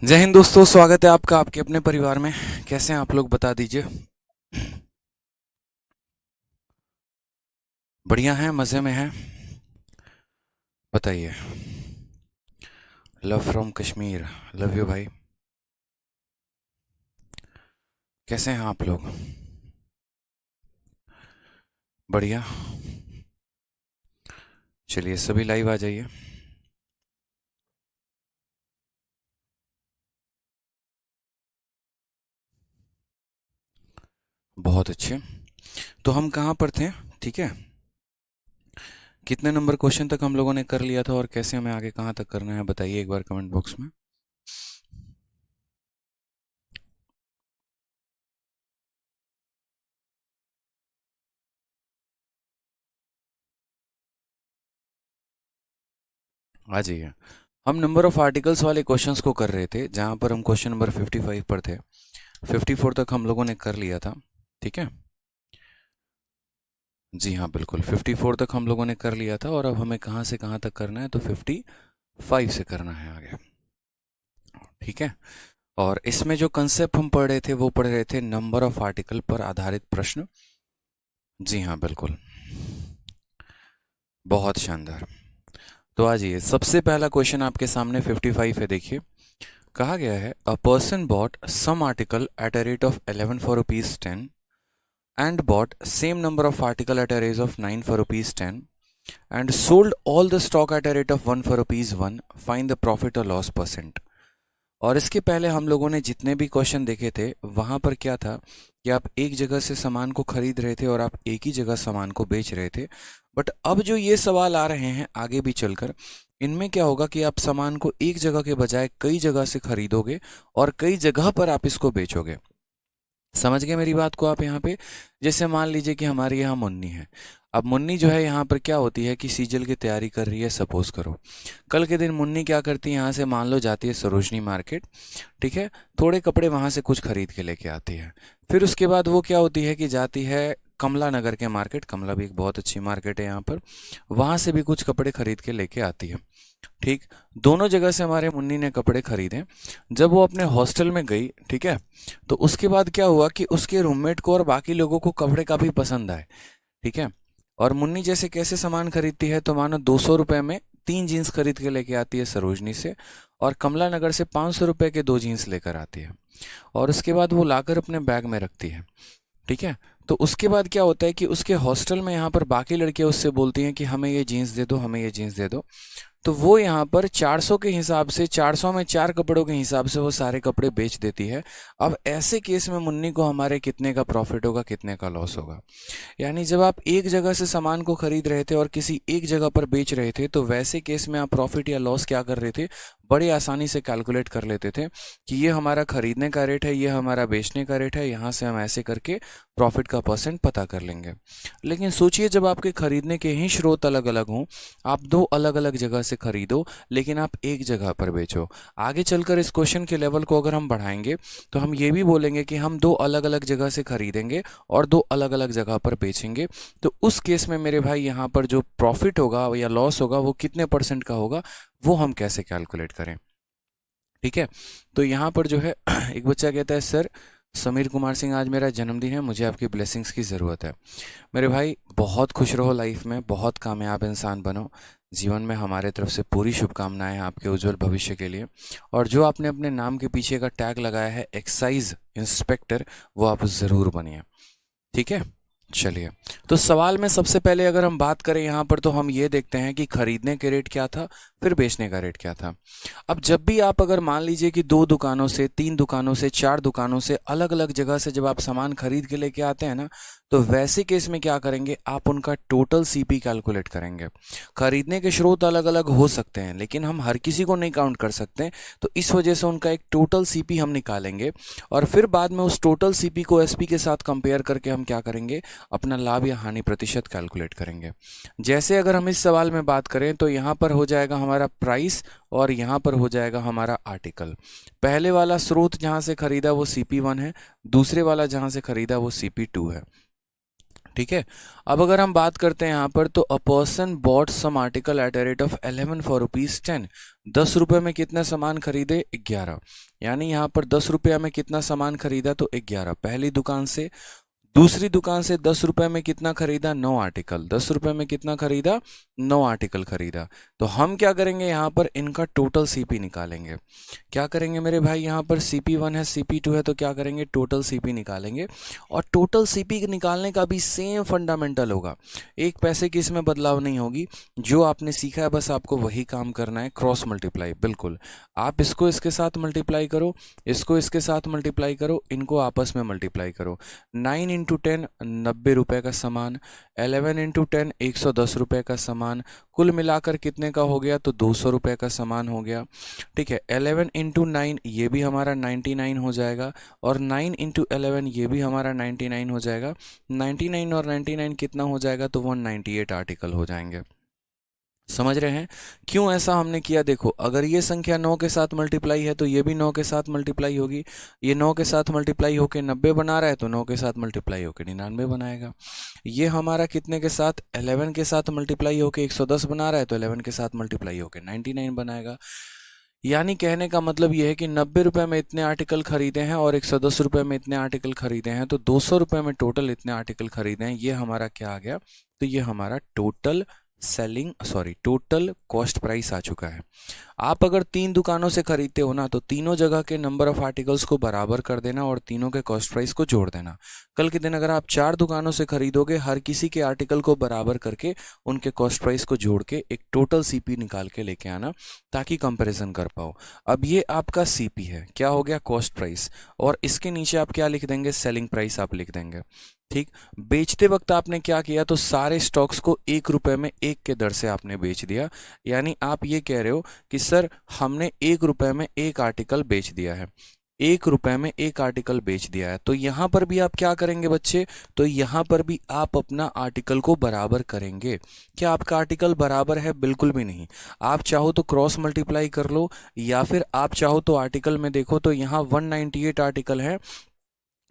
जय हिंद दोस्तों, स्वागत है आपका आपके अपने परिवार में। कैसे हैं आप लोग, बता दीजिए। बढ़िया हैं, मज़े में हैं, बताइए। Love from Kashmir, love you भाई। कैसे हैं आप लोग? बढ़िया। चलिए सभी लाइव आ जाइए। बहुत अच्छे। तो हम कहाँ पर थे? ठीक है। कितने नंबर क्वेश्चन तक हम लोगों ने कर लिया था और कैसे हमें आगे कहाँ तक करना है, बताइए एक बार कमेंट बॉक्स में। आ जाइए। हम नंबर ऑफ आर्टिकल्स वाले क्वेश्चंस को कर रहे थे, जहाँ पर हम क्वेश्चन नंबर 55 पर थे। 54 तक हम लोगों ने कर लिया था। ठीक है। जी हाँ, बिल्कुल 54 तक हम लोगों ने कर लिया था और अब हमें कहाँ से कहाँ तक करना है, तो 55 से करना है आगे। ठीक है। और इसमें जो कंसेप्ट हम पढ़ रहे थे वो पढ़ रहे थे नंबर ऑफ आर्टिकल पर आधारित प्रश्न। जी हाँ, बिल्कुल। बहुत शानदार। तो आ जाइए, सबसे पहला क्वेश्चन आपके सामने 55 है, देखिए। कहा गया है, a person bought some article at a rate of 11 for rupees 10 and bought same number of article at a rate of 9 for rupees 10 and sold all the stock at a rate of 1 for rupees 1. Find the profit or loss percent. और इसके पहले हम लोगों ने जितने भी question देखे थे वहां पर क्या था कि आप एक जगह से सामान को खरीद रहे थे और आप एक ही जगह सामान को बेच रहे थे। बट अब जो ये सवाल आ रहे हैं आगे भी चलकर, इनमें क्या होगा कि आप सामान को एक जगह के बजाय कई जगह से खरीदोगे और कई जगह पर आप इसको बेचोगे। समझ गए मेरी बात को आप यहाँ पे? जैसे मान लीजिए कि हमारे यहाँ मुन्नी है। अब मुन्नी जो है यहाँ पर क्या होती है कि सीजल की तैयारी कर रही है, सपोज करो। कल के दिन मुन्नी क्या करती है, यहाँ से मान लो जाती है सरोजनी मार्केट। ठीक है। थोड़े कपड़े वहाँ से कुछ खरीद के लेके आती है। फिर उसके बाद वो क्या होती है कि जाती है कमला नगर के मार्केट। कमला भी एक बहुत अच्छी मार्केट है यहाँ पर। वहाँ से भी कुछ कपड़े खरीद के लेके आती है। ठीक। दोनों जगह से हमारे मुन्नी ने कपड़े खरीदे। जब वो अपने हॉस्टल में गई, ठीक है, तो उसके बाद क्या हुआ कि उसके रूममेट को और बाकी लोगों को कपड़े काफी पसंद आए। ठीक है। और मुन्नी जैसे कैसे सामान खरीदती है, तो मानो 200 रुपए में 3 जीन्स खरीद के लेके आती है सरोजनी से, और कमला नगर से 500 रुपए के 2 जीन्स लेकर आती है, और उसके बाद वो लाकर अपने बैग में रखती है। ठीक है। तो उसके बाद क्या होता है कि उसके हॉस्टल में यहाँ पर बाकी लड़कियां उससे बोलती हैं कि हमें ये जीन्स दे दो, हमें ये जीन्स दे दो। तो वो यहाँ पर 400 के हिसाब से, 400 में 4 कपड़ों के हिसाब से वो सारे कपड़े बेच देती है। अब ऐसे केस में मुन्नी को हमारे कितने का प्रॉफिट होगा, कितने का लॉस होगा? यानी जब आप एक जगह से सामान को खरीद रहे थे और किसी एक जगह पर बेच रहे थे, तो वैसे केस में आप प्रॉफिट या लॉस क्या कर रहे थे, बड़ी आसानी से कैलकुलेट कर लेते थे कि ये हमारा खरीदने का रेट है, ये हमारा बेचने का रेट है, यहाँ से हम ऐसे करके प्रॉफिट का परसेंट पता कर लेंगे। लेकिन सोचिए, जब आपके खरीदने के ही स्रोत अलग अलग हों, आप दो अलग अलग जगह से खरीदो लेकिन आप एक जगह पर बेचो। आगे चलकर इस क्वेश्चन के लेवल को अगर हम बढ़ाएंगे तो हम ये भी बोलेंगे कि हम दो अलग अलग जगह से खरीदेंगे और दो अलग अलग जगह पर बेचेंगे। तो उस केस में मेरे भाई यहाँ पर जो प्रॉफिट होगा या लॉस होगा वो कितने परसेंट का होगा, वो हम कैसे कैलकुलेट करें? ठीक है। तो यहाँ पर जो है एक बच्चा कहता है, सर समीर कुमार सिंह, आज मेरा जन्मदिन है, मुझे आपकी ब्लेसिंग्स की ज़रूरत है। मेरे भाई बहुत खुश रहो लाइफ में, बहुत कामयाब इंसान बनो। जीवन में हमारे तरफ से पूरी शुभकामनाएं हैं आपके उज्जवल भविष्य के लिए। और जो आपने अपने नाम के पीछे का टैग लगाया है एक्साइज इंस्पेक्टर, वो आप ज़रूर बनिए। ठीक है। चलिए, तो सवाल में सबसे पहले अगर हम बात करें यहाँ पर, तो हम ये देखते हैं कि खरीदने के रेट क्या था, फिर बेचने का रेट क्या था। अब जब भी आप अगर मान लीजिए कि 2 दुकानों से, 3 दुकानों से, 4 दुकानों से, अलग अलग जगह से जब आप सामान खरीद के लेके आते हैं ना, तो वैसे केस में क्या करेंगे, आप उनका टोटल सीपी कैलकुलेट करेंगे। खरीदने के स्रोत अलग अलग हो सकते हैं लेकिन हम हर किसी को नहीं काउंट कर सकते, तो इस वजह से उनका एक टोटल सीपी हम निकालेंगे और फिर बाद में उस टोटल सीपी को एसपी के साथ कंपेयर करके हम क्या करेंगे, अपना लाभ या हानि प्रतिशत कैलकुलेट करेंगे। जैसे अगर हम इस सवाल में बात करें तो यहाँ पर हो जाएगा हमारा प्राइस और यहाँ पर हो जाएगा हमारा आर्टिकल। पहले वाला स्रोत जहाँ से खरीदा वो CP1 है, दूसरे वाला जहाँ से खरीदा वो CP2 है। ठीक है। अब अगर हम बात करते हैं यहाँ पर, तो a person bought some article at a rate of 11 for rupees 10। 10 रुपए में कितने सामान खरीदे? 11। यानी यहाँ पर 10 रुपया में कितना सामान खरीदा, तो 11 पहली दुकान से। दूसरी दुकान से 10 रुपए में कितना खरीदा, 9 आर्टिकल। 10 रुपए में कितना खरीदा, 9 आर्टिकल खरीदा। तो हम क्या करेंगे, यहाँ पर इनका टोटल सीपी निकालेंगे। क्या करेंगे मेरे भाई, यहाँ पर CP1 है, CP2 है, तो क्या करेंगे, टोटल सीपी निकालेंगे। और टोटल सीपी निकालने का भी सेम फंडामेंटल होगा, एक पैसे की इसमें बदलाव नहीं होगी। जो आपने सीखा है बस आपको वही काम करना है, क्रॉस मल्टीप्लाई। बिल्कुल, आप इसको इसके साथ मल्टीप्लाई करो, इसको इसके साथ मल्टीप्लाई करो, इनको आपस में मल्टीप्लाई करो। 9 इंटू 10 90 रुपए का सामान, 11 इंटू 10 110 रुपए का सामान, कुल मिलाकर कितने का हो गया, तो 200 रुपए का सामान हो गया। ठीक है, 11 इंटू 9 ये भी हमारा 99 हो जाएगा, और 9 इंटू 11 ये भी हमारा 99 हो जाएगा। 99 और 99 कितना हो जाएगा, तो 198 आर्टिकल हो जाएंगे। समझ रहे हैं क्यों ऐसा हमने किया। देखो, अगर ये संख्या 9 के साथ मल्टीप्लाई है तो ये भी 9 के साथ मल्टीप्लाई होगी। ये 9 के साथ मल्टीप्लाई होके 90 बना रहा है, तो 9 के साथ मल्टीप्लाई होके 99 बनाएगा। ये हमारा कितने के साथ, 11 के साथ मल्टीप्लाई होके 110 बना रहा है, तो 11 के साथ मल्टीप्लाई होके 99 बनाएगा। यानी कहने का मतलब ये है कि 90 रुपए में इतने आर्टिकल खरीदे हैं और 110 रुपए में इतने आर्टिकल खरीदे हैं, तो 200 रुपए में टोटल इतने आर्टिकल खरीदे हैं। ये हमारा क्या आ गया, तो ये हमारा टोटल कॉस्ट प्राइस आ चुका है। आप अगर 3 दुकानों से खरीदते हो ना, तो तीनों जगह के नंबर ऑफ आर्टिकल्स को बराबर कर देना और तीनों के कॉस्ट प्राइस को जोड़ देना। कल के दिन अगर आप 4 दुकानों से खरीदोगे, हर किसी के आर्टिकल को बराबर करके उनके कॉस्ट प्राइस को जोड़ के एक टोटल सीपी निकाल के लेके आना, ताकि कंपैरिजन कर पाओ। अब ये आपका सीपी है, क्या हो गया, कॉस्ट प्राइस, और इसके नीचे आप क्या लिख देंगे, सेलिंग प्राइस आप लिख देंगे। ठीक, बेचते वक्त आपने क्या किया, तो सारे स्टॉक्स को 1 रुपए में 1 के दर से आपने बेच दिया। यानी आप ये कह रहे हो कि सर हमने 1 रुपए में 1 आर्टिकल बेच दिया है, 1 रुपए में 1 आर्टिकल बेच दिया है। तो यहां पर भी आप क्या करेंगे बच्चे, तो यहां पर भी आप अपना आर्टिकल को बराबर करेंगे। क्या आपका आर्टिकल बराबर है, बिल्कुल भी नहीं। आप चाहो तो क्रॉस मल्टीप्लाई कर लो, या फिर आप चाहो तो आर्टिकल में देखो, तो यहाँ 198 आर्टिकल है,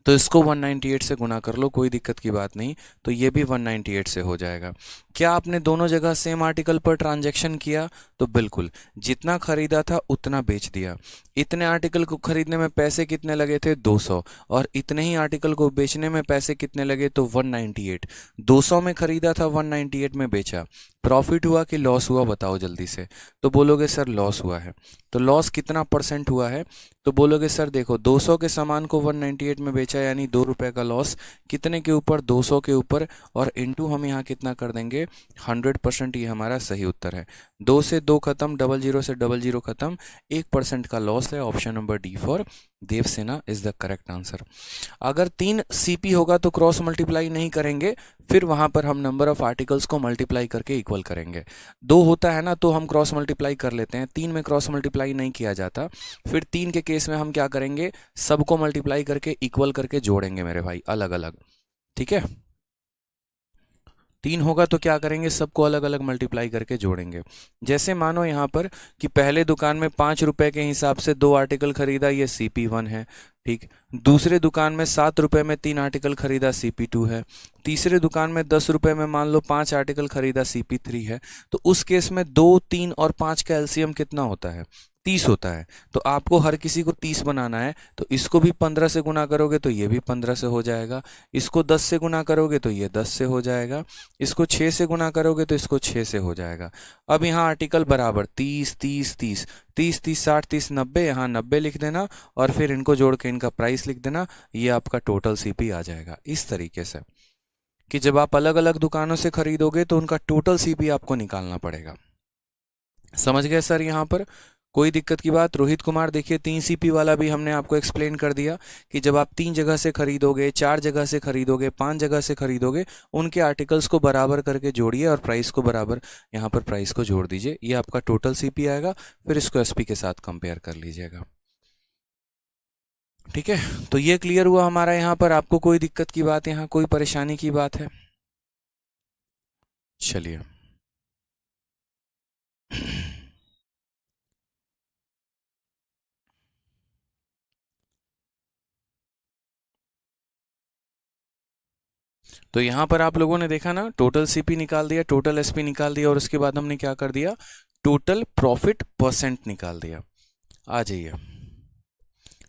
तो इसको 198 से गुना कर लो, कोई दिक्कत की बात नहीं। तो ये भी 198 से हो जाएगा। क्या आपने दोनों जगह सेम आर्टिकल पर ट्रांजैक्शन किया, तो बिल्कुल, जितना खरीदा था उतना बेच दिया। इतने आर्टिकल को खरीदने में पैसे कितने लगे थे, 200, और इतने ही आर्टिकल को बेचने में पैसे कितने लगे, तो 198। 200 में खरीदा था, 198 में बेचा। प्रॉफिट हुआ कि लॉस हुआ, बताओ जल्दी से। तो बोलोगे सर लॉस हुआ है। तो लॉस कितना परसेंट हुआ है, तो बोलोगे सर देखो, 200 के सामान को 198 में बेचा, यानी 2 रुपए का लॉस, कितने के ऊपर, 200 के ऊपर, और इनटू हम यहाँ कितना कर देंगे, 100%। ये हमारा सही उत्तर है। 2 से 2 खत्म, 00 से 00 खत्म, 1% का लॉस है। Option number D for Devsena is the correct answer. अगर 3 सीपी होगा तो क्रॉस मल्टीप्लाई नहीं करेंगे, फिर वहां पर हम नंबर ऑफ आर्टिकल्स को मल्टीप्लाई करके इक्वल करेंगे। 2 होता है ना, तो हम क्रॉस मल्टीप्लाई कर लेते हैं। 3 में क्रॉस मल्टीप्लाई नहीं किया जाता। फिर 3 के केस में हम क्या करेंगे, सबको मल्टीप्लाई करके इक्वल करके जोड़ेंगे मेरे भाई, अलग अलग। ठीक है, 3 होगा तो क्या करेंगे, सबको अलग अलग मल्टीप्लाई करके जोड़ेंगे। जैसे मानो यहाँ पर कि पहले दुकान में 5 रुपए के हिसाब से 2 आर्टिकल खरीदा, ये CP1 है। ठीक, दूसरे दुकान में 7 रुपए में 3 आर्टिकल खरीदा, CP2 है। तीसरे दुकान में 10 रुपए में मान लो 5 आर्टिकल खरीदा, CP3 है। तो उस केस में 2, 3 और 5 का एलसीएम कितना होता है, 30 होता है। तो आपको हर किसी को 30 बनाना है, तो इसको भी 15 से गुना करोगे तो ये भी 15 से हो जाएगा। इसको 10 से गुना करोगे तो ये 10 से हो जाएगा। इसको 6 से गुना करोगे तो इसको 6 से हो जाएगा। अब यहाँ आर्टिकल बराबर 30 30 30 30 30 60 30 90, यहाँ 90 लिख देना, और फिर इनको जोड़ के इनका प्राइस लिख देना। ये आपका टोटल सीपी आ जाएगा। इस तरीके से कि जब आप अलग अलग दुकानों से खरीदोगे तो उनका टोटल सीपी आपको निकालना पड़ेगा। समझ गए सर यहाँ पर, कोई दिक्कत की बात। रोहित कुमार देखिए, 3 सीपी वाला भी हमने आपको एक्सप्लेन कर दिया कि जब आप 3 जगह से खरीदोगे, 4 जगह से खरीदोगे, 5 जगह से खरीदोगे, उनके आर्टिकल्स को बराबर करके जोड़िए और प्राइस को बराबर, यहाँ पर प्राइस को जोड़ दीजिए। ये आपका टोटल सीपी आएगा। फिर इसको एसपी के साथ कंपेयर कर लीजिएगा। ठीक है, तो ये क्लियर हुआ हमारा। यहाँ पर आपको कोई दिक्कत की बात, यहाँ कोई परेशानी की बात है? चलिए तो यहां पर आप लोगों ने देखा ना, टोटल सीपी निकाल दिया, टोटल एसपी निकाल दिया, और उसके बाद हमने क्या कर दिया, टोटल प्रॉफिट परसेंट निकाल दिया। आ जाइए,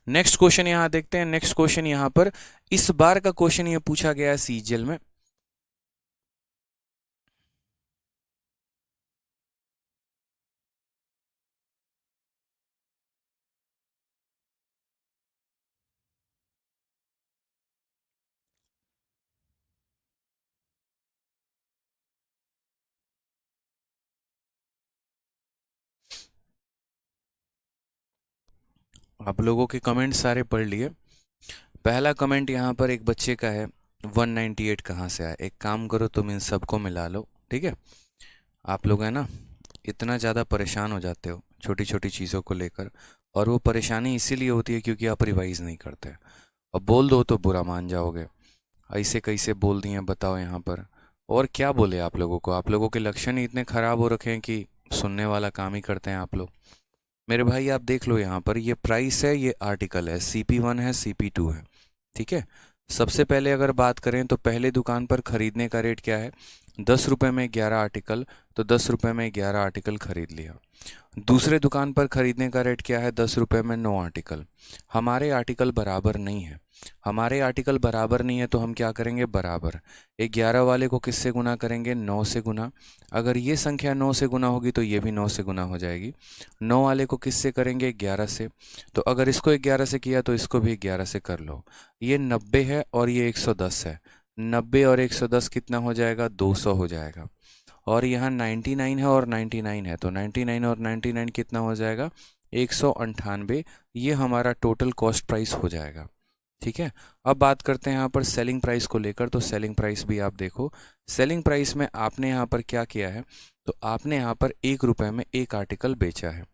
नेक्स्ट क्वेश्चन यहां देखते हैं। नेक्स्ट क्वेश्चन यहां पर इस बार का क्वेश्चन ये पूछा गया है सीजीएल में। आप लोगों के कमेंट सारे पढ़ लिए। पहला कमेंट यहाँ पर एक बच्चे का है, 198 कहाँ से आया। एक काम करो, तुम इन सबको मिला लो, ठीक है। आप लोग है ना इतना ज़्यादा परेशान हो जाते हो छोटी छोटी चीज़ों को लेकर, और वो परेशानी इसीलिए होती है क्योंकि आप रिवाइज नहीं करते। अब बोल दो तो बुरा मान जाओगे, ऐसे कैसे बोल दिए बताओ यहाँ पर। और क्या बोले आप लोगों को, आप लोगों के लक्षण ही इतने ख़राब हो रखे हैं कि सुनने वाला काम ही करते हैं आप लोग। मेरे भाई आप देख लो यहाँ पर, ये प्राइस है, ये आर्टिकल है, CP1 है, CP2 है, ठीक है। सबसे पहले अगर बात करें तो पहले दुकान पर खरीदने का रेट क्या है, 10 रुपये में 11 आर्टिकल, तो 10 रुपये में 11 आर्टिकल खरीद लिया। दूसरे दुकान पर खरीदने का रेट क्या है, 10 रुपये में 9 आर्टिकल। हमारे आर्टिकल बराबर नहीं है, हमारे आर्टिकल बराबर नहीं है, तो हम क्या करेंगे, बराबर 11 वाले को किससे गुना करेंगे, 9 से गुना। अगर ये संख्या 9 से गुना होगी तो ये भी 9 से गुना हो जाएगी। 9 वाले को किससे करेंगे, 11 से। तो अगर इसको 11 से किया तो इसको भी 11 से कर लो। ये 90 है और ये 110 है, 90 और 110 कितना हो जाएगा, 200 हो जाएगा। और यहाँ 99 है और 99 है, तो 99 और 99 कितना हो जाएगा, 198। ये हमारा टोटल कॉस्ट प्राइस हो जाएगा, ठीक है। अब बात करते हैं यहाँ पर सेलिंग प्राइस को लेकर। तो सेलिंग प्राइस भी आप देखो, सेलिंग प्राइस में आपने यहाँ पर क्या किया है, तो आपने यहाँ पर 1 रुपये में एक आर्टिकल बेचा है।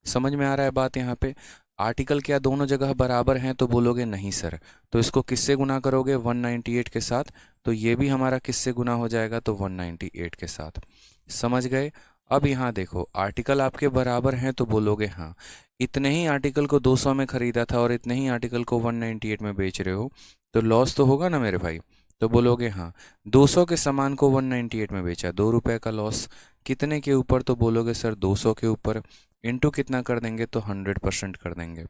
समझ में आ रहा है बात यहाँ पे। आर्टिकल क्या दोनों जगह बराबर हैं, तो बोलोगे नहीं सर, तो इसको किससे गुना करोगे, 198 के साथ। तो ये भी हमारा किससे गुना हो जाएगा, तो 198 के साथ। समझ गए। अब यहाँ देखो, आर्टिकल आपके बराबर हैं तो बोलोगे हाँ। इतने ही आर्टिकल को 200 में खरीदा था और इतने ही आर्टिकल को 198 में बेच रहे हो, तो लॉस तो होगा ना मेरे भाई। तो बोलोगे हाँ, 200 के सामान को 198 में बेचा, 2 रुपये का लॉस। कितने के ऊपर, तो बोलोगे सर 200 के ऊपर। इंटू कितना कर देंगे, तो 100% कर देंगे।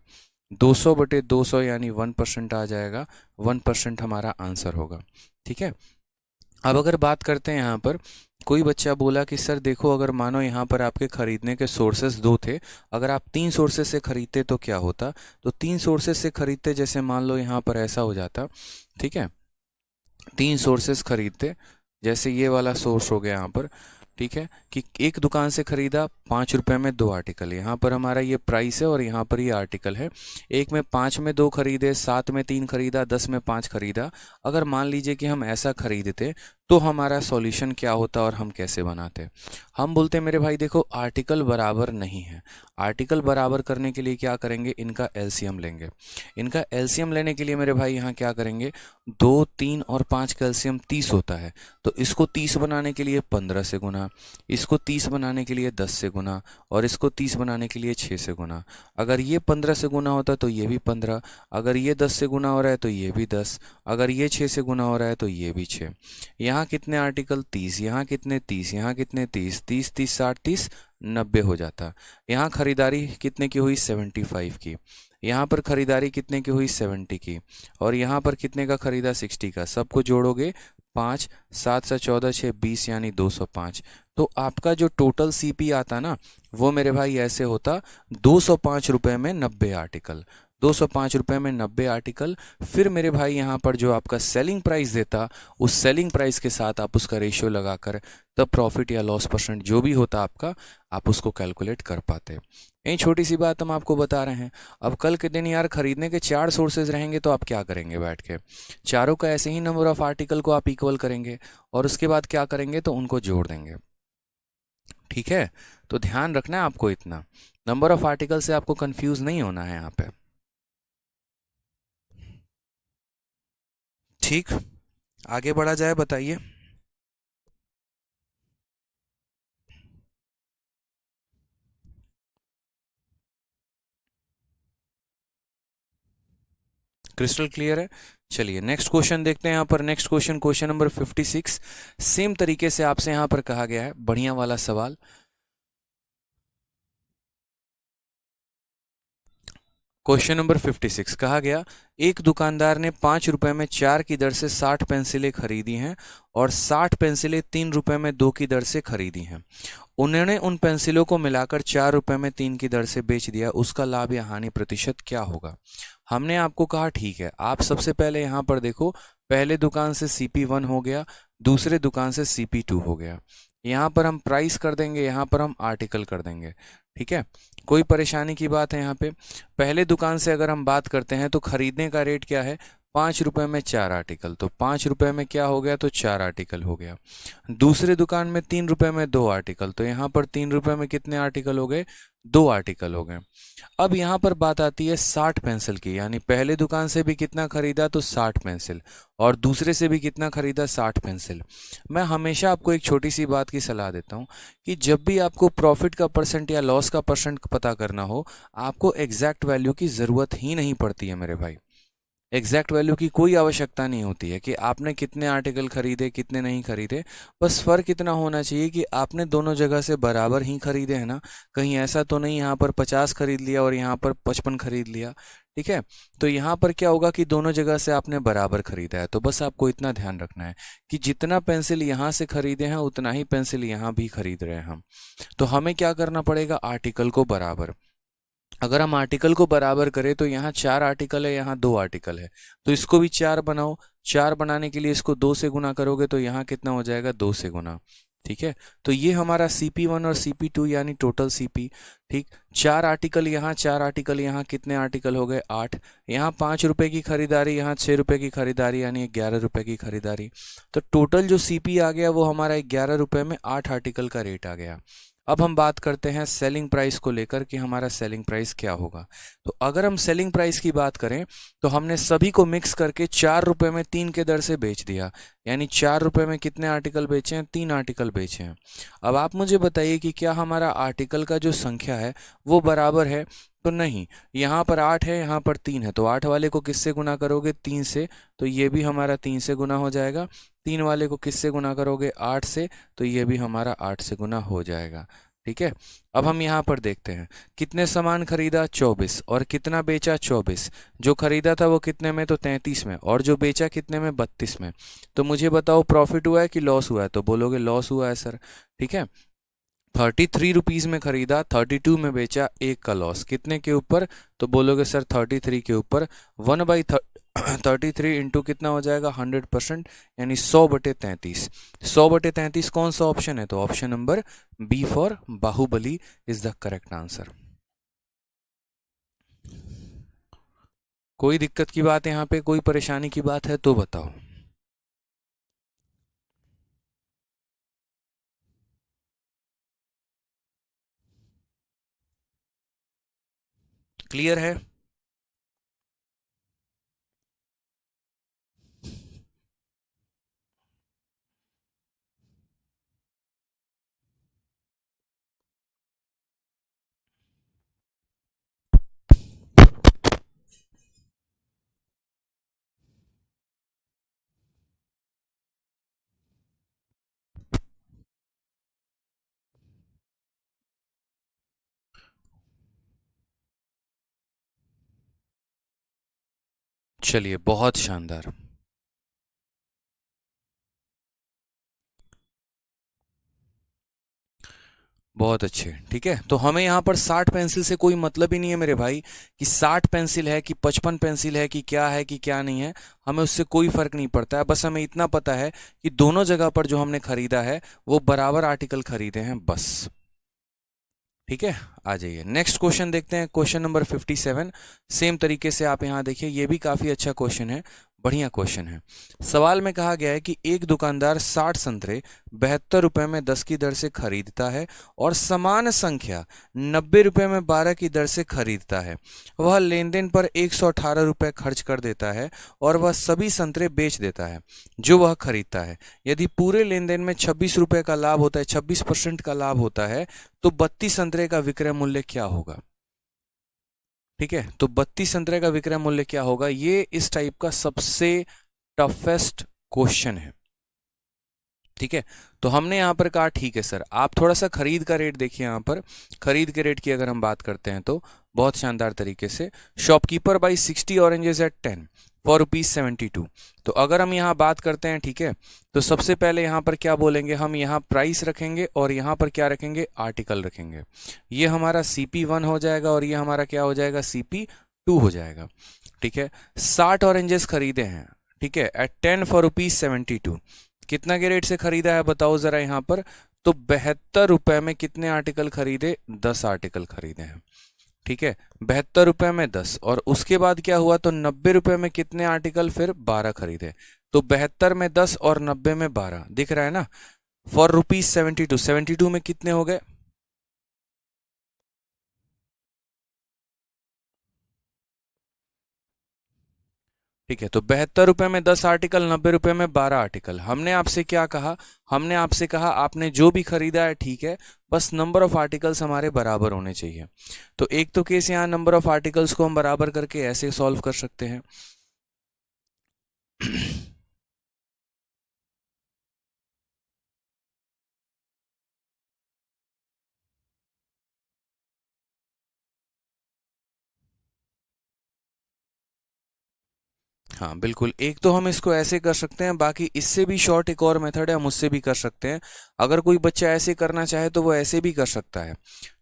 200/200 यानी 1% आ जाएगा, 1% हमारा आंसर होगा, ठीक है। अब अगर बात करते हैं यहाँ पर, कोई बच्चा बोला कि सर देखो, अगर मानो यहाँ पर आपके खरीदने के सोर्सेस 2 थे, अगर आप 3 सोर्सेस से खरीदते तो क्या होता। तो 3 सोर्सेस से खरीदते, जैसे मान लो यहाँ पर ऐसा हो जाता, ठीक है। 3 सोर्सेस खरीदते, जैसे ये वाला सोर्स हो गया यहाँ पर, ठीक है, कि एक दुकान से खरीदा 5 रुपये में 2 आर्टिकल। यहाँ पर हमारा ये प्राइस है और यहाँ पर ये आर्टिकल है। एक में 5 में 2 खरीदे, 7 में 3 खरीदा, 10 में 5 खरीदा। अगर मान लीजिए कि हम ऐसा खरीदते तो हमारा सॉल्यूशन क्या होता और हम कैसे बनाते। हम बोलते मेरे भाई देखो, आर्टिकल बराबर नहीं है। आर्टिकल बराबर करने के लिए क्या करेंगे, इनका एलसीएम लेंगे। इनका एलसीएम लेने के लिए मेरे भाई यहाँ क्या करेंगे, 2, 3 और 5 का एलसीएम 30 होता है, तो इसको 30 बनाने के लिए 15 से गुना, इसको 30 बनाने के लिए 10 से गुना, और इसको 30 बनाने के लिए 6 से गुना। अगर ये 15 से गुना होता तो ये भी 15, अगर ये 10 से गुना हो रहा है तो ये भी 10, अगर ये 6 से गुना हो रहा है तो ये भी 6। यहाँ कितने आर्टिकल, 30, यहाँ कितने 30, यहाँ कितने 30, 30 30 60 30 90 हो जाता। यहाँ खरीदारी कितने की हुई, 75 की। यहाँ पर खरीदारी कितने की हुई, 70 की। और यहाँ पर कितने का खरीदा, 60 का। सबको जोड़ोगे 5, 7 से 14, 6 20 यानी 205। तो आपका जो टोटल सीपी आता ना, वो मेरे भाई ऐसे होता, 205 रुपये में 90 आर्टिकल, 205 रुपये में 90 आर्टिकल। फिर मेरे भाई यहाँ पर जो आपका सेलिंग प्राइस देता, उस सेलिंग प्राइस के साथ आप उसका रेशियो लगाकर तब प्रॉफिट या लॉस परसेंट जो भी होता आपका, आप उसको कैलकुलेट कर पाते। यही छोटी सी बात हम आपको बता रहे हैं। अब कल के दिन यार खरीदने के 4 सोर्सेज रहेंगे तो आप क्या करेंगे, बैठ के चारों का ऐसे ही नंबर ऑफ आर्टिकल को आप इक्वल करेंगे और उसके बाद क्या करेंगे, तो उनको जोड़ देंगे, ठीक है। तो ध्यान रखना है आपको, इतना नंबर ऑफ आर्टिकल से आपको कंफ्यूज नहीं होना है यहाँ पे, ठीक। आगे बढ़ा जाए, बताइए। क्रिस्टल क्लियर है। चलिए नेक्स्ट क्वेश्चन देखते हैं यहाँ पर। Next question, question number 56। Same तरीके से आपसे यहाँ पर कहा गया है, बढ़िया वाला सवाल। क्वेश्चन नंबर 56 कहा गया, एक दुकानदार ने 5 रुपए में 4 की दर से 60 पेंसिलें खरीदी हैं और 60 पेंसिलें 3 रुपए में 2 की दर से खरीदी हैं। उन्होंने उन पेंसिलों को मिलाकर 4 रुपए में 3 की दर से बेच दिया, उसका लाभ या हानि प्रतिशत क्या होगा? हमने आपको कहा ठीक है, आप सबसे पहले यहाँ पर देखो, पहले दुकान से CP1 हो गया, दूसरे दुकान से CP2 हो गया। यहाँ पर हम प्राइस कर देंगे, यहाँ पर हम आर्टिकल कर देंगे। ठीक है, कोई परेशानी की बात है यहाँ पे? पहले दुकान से अगर हम बात करते हैं तो खरीदने का रेट क्या है? 5 रुपए में 4 आर्टिकल, तो 5 रुपए में क्या हो गया? तो 4 आर्टिकल हो गया। दूसरे दुकान में 3 रुपए में 2 आर्टिकल, तो यहाँ पर 3 रुपए में कितने आर्टिकल हो गए? 2 आर्टिकल हो गए। अब यहाँ पर बात आती है 60 पेंसिल की, यानी पहले दुकान से भी कितना खरीदा? तो 60 पेंसिल, और दूसरे से भी कितना खरीदा? 60 पेंसिल। मैं हमेशा आपको एक छोटी सी बात की सलाह देता हूँ कि जब भी आपको प्रॉफिट का परसेंट या लॉस का परसेंट पता करना हो, आपको एग्जैक्ट वैल्यू की ज़रूरत ही नहीं पड़ती है मेरे भाई। एग्जैक्ट वैल्यू की कोई आवश्यकता नहीं होती है कि आपने कितने आर्टिकल खरीदे कितने नहीं खरीदे। बस फ़र्क इतना होना चाहिए कि आपने दोनों जगह से बराबर ही खरीदे हैं ना, कहीं ऐसा तो नहीं यहाँ पर 50 खरीद लिया और यहाँ पर 55 खरीद लिया। ठीक है, तो यहाँ पर क्या होगा कि दोनों जगह से आपने बराबर खरीदा है। तो बस आपको इतना ध्यान रखना है कि जितना पेंसिल यहाँ से खरीदे हैं उतना ही पेंसिल यहाँ भी खरीद रहे हैं हम। तो हमें क्या करना पड़ेगा? आर्टिकल को बराबर। अगर हम आर्टिकल को बराबर करें तो यहाँ 4 आर्टिकल है, यहाँ 2 आर्टिकल है, तो इसको भी 4 बनाओ। 4 बनाने के लिए इसको 2 से गुना करोगे तो यहाँ कितना हो जाएगा? 2 से गुना। ठीक है, तो ये हमारा CP1 और CP2 यानी टोटल CP। ठीक, 4 आर्टिकल यहाँ, 4 आर्टिकल यहाँ, कितने आर्टिकल हो गए? 8। यहाँ 5 रुपए की खरीदारी, यहाँ 6 रुपए की खरीदारी, यानी 11 रुपए की खरीदारी। तो टोटल जो CP आ गया वो हमारा 11 रुपए में 8 आर्टिकल का रेट आ गया। अब हम बात करते हैं सेलिंग प्राइस को लेकर कि हमारा सेलिंग प्राइस क्या होगा। तो अगर हम सेलिंग प्राइस की बात करें तो हमने सभी को मिक्स करके 4 रुपए में 3 के दर से बेच दिया, यानी 4 रुपए में कितने आर्टिकल बेचे हैं? 3 आर्टिकल बेचे हैं। अब आप मुझे बताइए कि क्या हमारा आर्टिकल का जो संख्या है वो बराबर है? तो नहीं, यहाँ पर 8 है, यहाँ पर 3 है, तो 8 वाले को किससे गुना करोगे? 3 से, तो ये भी हमारा 3 से गुना हो जाएगा। 3 वाले को किससे गुना करोगे? 8 से, तो ये भी हमारा 8 से गुना हो जाएगा। ठीक है, अब हम यहाँ पर देखते हैं कितने सामान खरीदा? 24, और कितना बेचा? 24। जो खरीदा था वो कितने में? तो 33 में, और जो बेचा कितने में? 32 में। तो मुझे बताओ प्रॉफिट हुआ है कि लॉस हुआ है? तो बोलोगे लॉस हुआ है सर। ठीक है, 33 रुपीज़ में खरीदा, 32 में बेचा, 1 का लॉस। कितने के ऊपर? तो बोलोगे सर 33 के ऊपर। 1/33 इंटू कितना हो जाएगा? 100%, यानी 100/33। 100/33 कौन सा ऑप्शन है? तो option number B for Baahubali is the correct answer. कोई दिक्कत की बात है यहाँ पे? कोई परेशानी की बात है तो बताओ। क्लियर है? चलिए, बहुत शानदार। बहुत अच्छे। ठीक है, तो हमें यहाँ पर 60 पेंसिल से कोई मतलब ही नहीं है मेरे भाई कि 60 पेंसिल है कि 55 पेंसिल है कि क्या है कि क्या नहीं है। हमें उससे कोई फर्क नहीं पड़ता है। बस हमें इतना पता है कि दोनों जगह पर जो हमने खरीदा है वो बराबर आर्टिकल खरीदे हैं, बस। ठीक है, आ जाइए नेक्स्ट क्वेश्चन देखते हैं। Question number 57। सेम तरीके से आप यहाँ देखिए, ये भी काफ़ी अच्छा क्वेश्चन है, बढ़िया क्वेश्चन है। सवाल में कहा गया है कि एक दुकानदार 60 संतरे 72 रुपए में 10 की दर से खरीदता है और समान संख्या 90 रुपए में 12 की दर से खरीदता है। वह लेन देन पर 118 रुपए खर्च कर देता है और वह सभी संतरे बेच देता है जो वह खरीदता है। यदि पूरे लेन देन में 26 रुपए का लाभ होता है, 26% का लाभ होता है, तो 32 संतरे का विक्रय मूल्य क्या होगा? ठीक है, तो 32 संतरे का विक्रय मूल्य क्या होगा? ये इस टाइप का सबसे टफेस्ट क्वेश्चन है। ठीक है, तो हमने यहाँ पर कहा ठीक है सर, आप थोड़ा सा खरीद का रेट देखिए। यहाँ पर खरीद के रेट की अगर हम बात करते हैं तो बहुत शानदार तरीके से, shopkeeper buy 60 oranges at 10 for ₹72। तो अगर हम यहाँ बात करते हैं, ठीक है, तो सबसे पहले यहाँ पर क्या बोलेंगे, हम यहाँ प्राइस रखेंगे और यहाँ पर क्या रखेंगे, आर्टिकल रखेंगे। ये हमारा CP1 हो जाएगा और ये हमारा क्या हो जाएगा, CP2 हो जाएगा। ठीक है, 60 ऑरेंजेस खरीदे हैं, ठीक है, एट 10 फॉर ₹72। कितना के रेट से खरीदा है बताओ जरा यहाँ पर, तो 72 रुपए में कितने आर्टिकल खरीदे, 10 आर्टिकल खरीदे हैं। ठीक है, 72 रुपए में 10, और उसके बाद क्या हुआ, तो 90 रुपए में कितने आर्टिकल, फिर 12 खरीदे। तो 72 में 10 और 90 में 12, दिख रहा है ना, फॉर ₹72। 72 में कितने हो गए, ठीक है, तो 72 रुपए में 10 आर्टिकल, 90 रुपए में 12 आर्टिकल। हमने आपसे क्या कहा, हमने आपसे कहा आपने जो भी खरीदा है, ठीक है, बस नंबर ऑफ आर्टिकल्स हमारे बराबर होने चाहिए। तो एक तो केस यहाँ नंबर ऑफ आर्टिकल्स को हम बराबर करके ऐसे सॉल्व कर सकते हैं। हाँ बिल्कुल, एक तो हम इसको ऐसे कर सकते हैं, बाकी इससे भी शॉर्ट एक और मेथड है, हम उससे भी कर सकते हैं। अगर कोई बच्चा ऐसे करना चाहे तो वो ऐसे भी कर सकता है।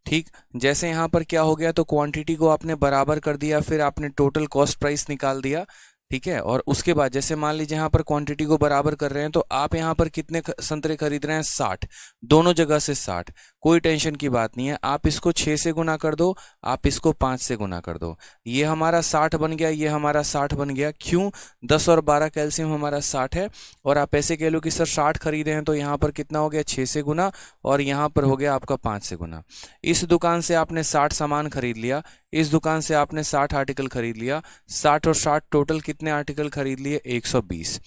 ठीक, जैसे यहाँ पर क्या हो गया, तो क्वांटिटी को आपने बराबर कर दिया, फिर आपने टोटल कॉस्ट प्राइस निकाल दिया। ठीक है, और उसके बाद जैसे मान लीजिए यहाँ पर क्वांटिटी को बराबर कर रहे हैं, तो आप यहाँ पर कितने संतरे खरीद रहे हैं, 60, दोनों जगह से 60। कोई टेंशन की बात नहीं है, आप इसको 6 से गुना कर दो, आप इसको 5 से गुना कर दो, ये हमारा 60 बन गया, ये हमारा 60 बन गया। क्यों, 10 और 12 कैल्शियम हमारा 60 है। और आप ऐसे कह लो कि सर 60 खरीदे हैं, तो यहाँ पर कितना हो गया, 6 से गुना, और यहाँ पर हो गया आपका 5 से गुना। इस दुकान से आपने 60 सामान खरीद लिया, इस दुकान से आपने 60 आर्टिकल खरीद लिया, 60 और 60 टोटल कितने आर्टिकल खरीद लिए, 120।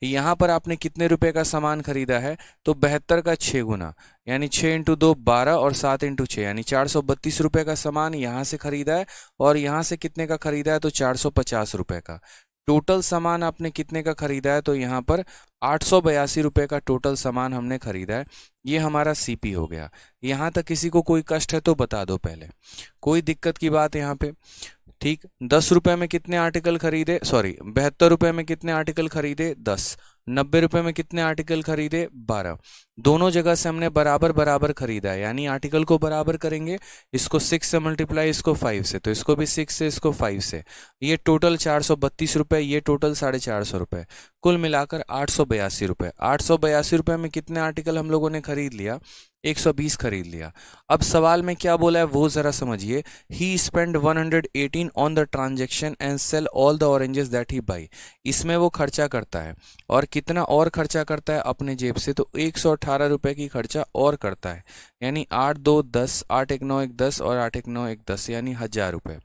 यहाँ पर आपने कितने रुपए का सामान खरीदा है, तो 72 का 6 गुना, यानी 6 इंटू 2 12, और 7 इंटू 6 यानी 432 रुपए का सामान यहाँ से खरीदा है। और यहाँ से कितने का खरीदा है, तो 450 रुपए का। टोटल सामान आपने कितने का खरीदा है, तो यहाँ पर 882 रुपए का टोटल सामान हमने खरीदा है। ये हमारा सीपी हो गया। यहाँ तक किसी को कोई कष्ट है तो बता दो पहले, कोई दिक्कत की बात यहाँ पे। ठीक, 10 रुपए में कितने आर्टिकल खरीदे, सॉरी 72 रुपए में कितने आर्टिकल खरीदे, 10। 90 रुपए में कितने आर्टिकल खरीदे, 12। दोनों जगह से हमने बराबर बराबर खरीदा है, यानी आर्टिकल को बराबर करेंगे, इसको 6 से मल्टीप्लाई, इसको 5 से, तो इसको भी 6 से, इसको 5 से। ये टोटल 432 रुपए, ये टोटल 450 रुपए, कुल मिलाकर 882 रुपए। 882 रुपए में कितने आर्टिकल हम लोगों ने खरीद लिया, 120 खरीद लिया। अब सवाल में क्या बोला है वो जरा समझिए। He spend 118 on the transaction and sell all the oranges that he buy. इसमें वो खर्चा करता है, और कितना और खर्चा करता है अपने जेब से, तो 118 रुपए की खर्चा और करता है, यानी 8 2 10, 8 1 9 1 10 और 8 1 9 1 10, यानी 1000 रुपए।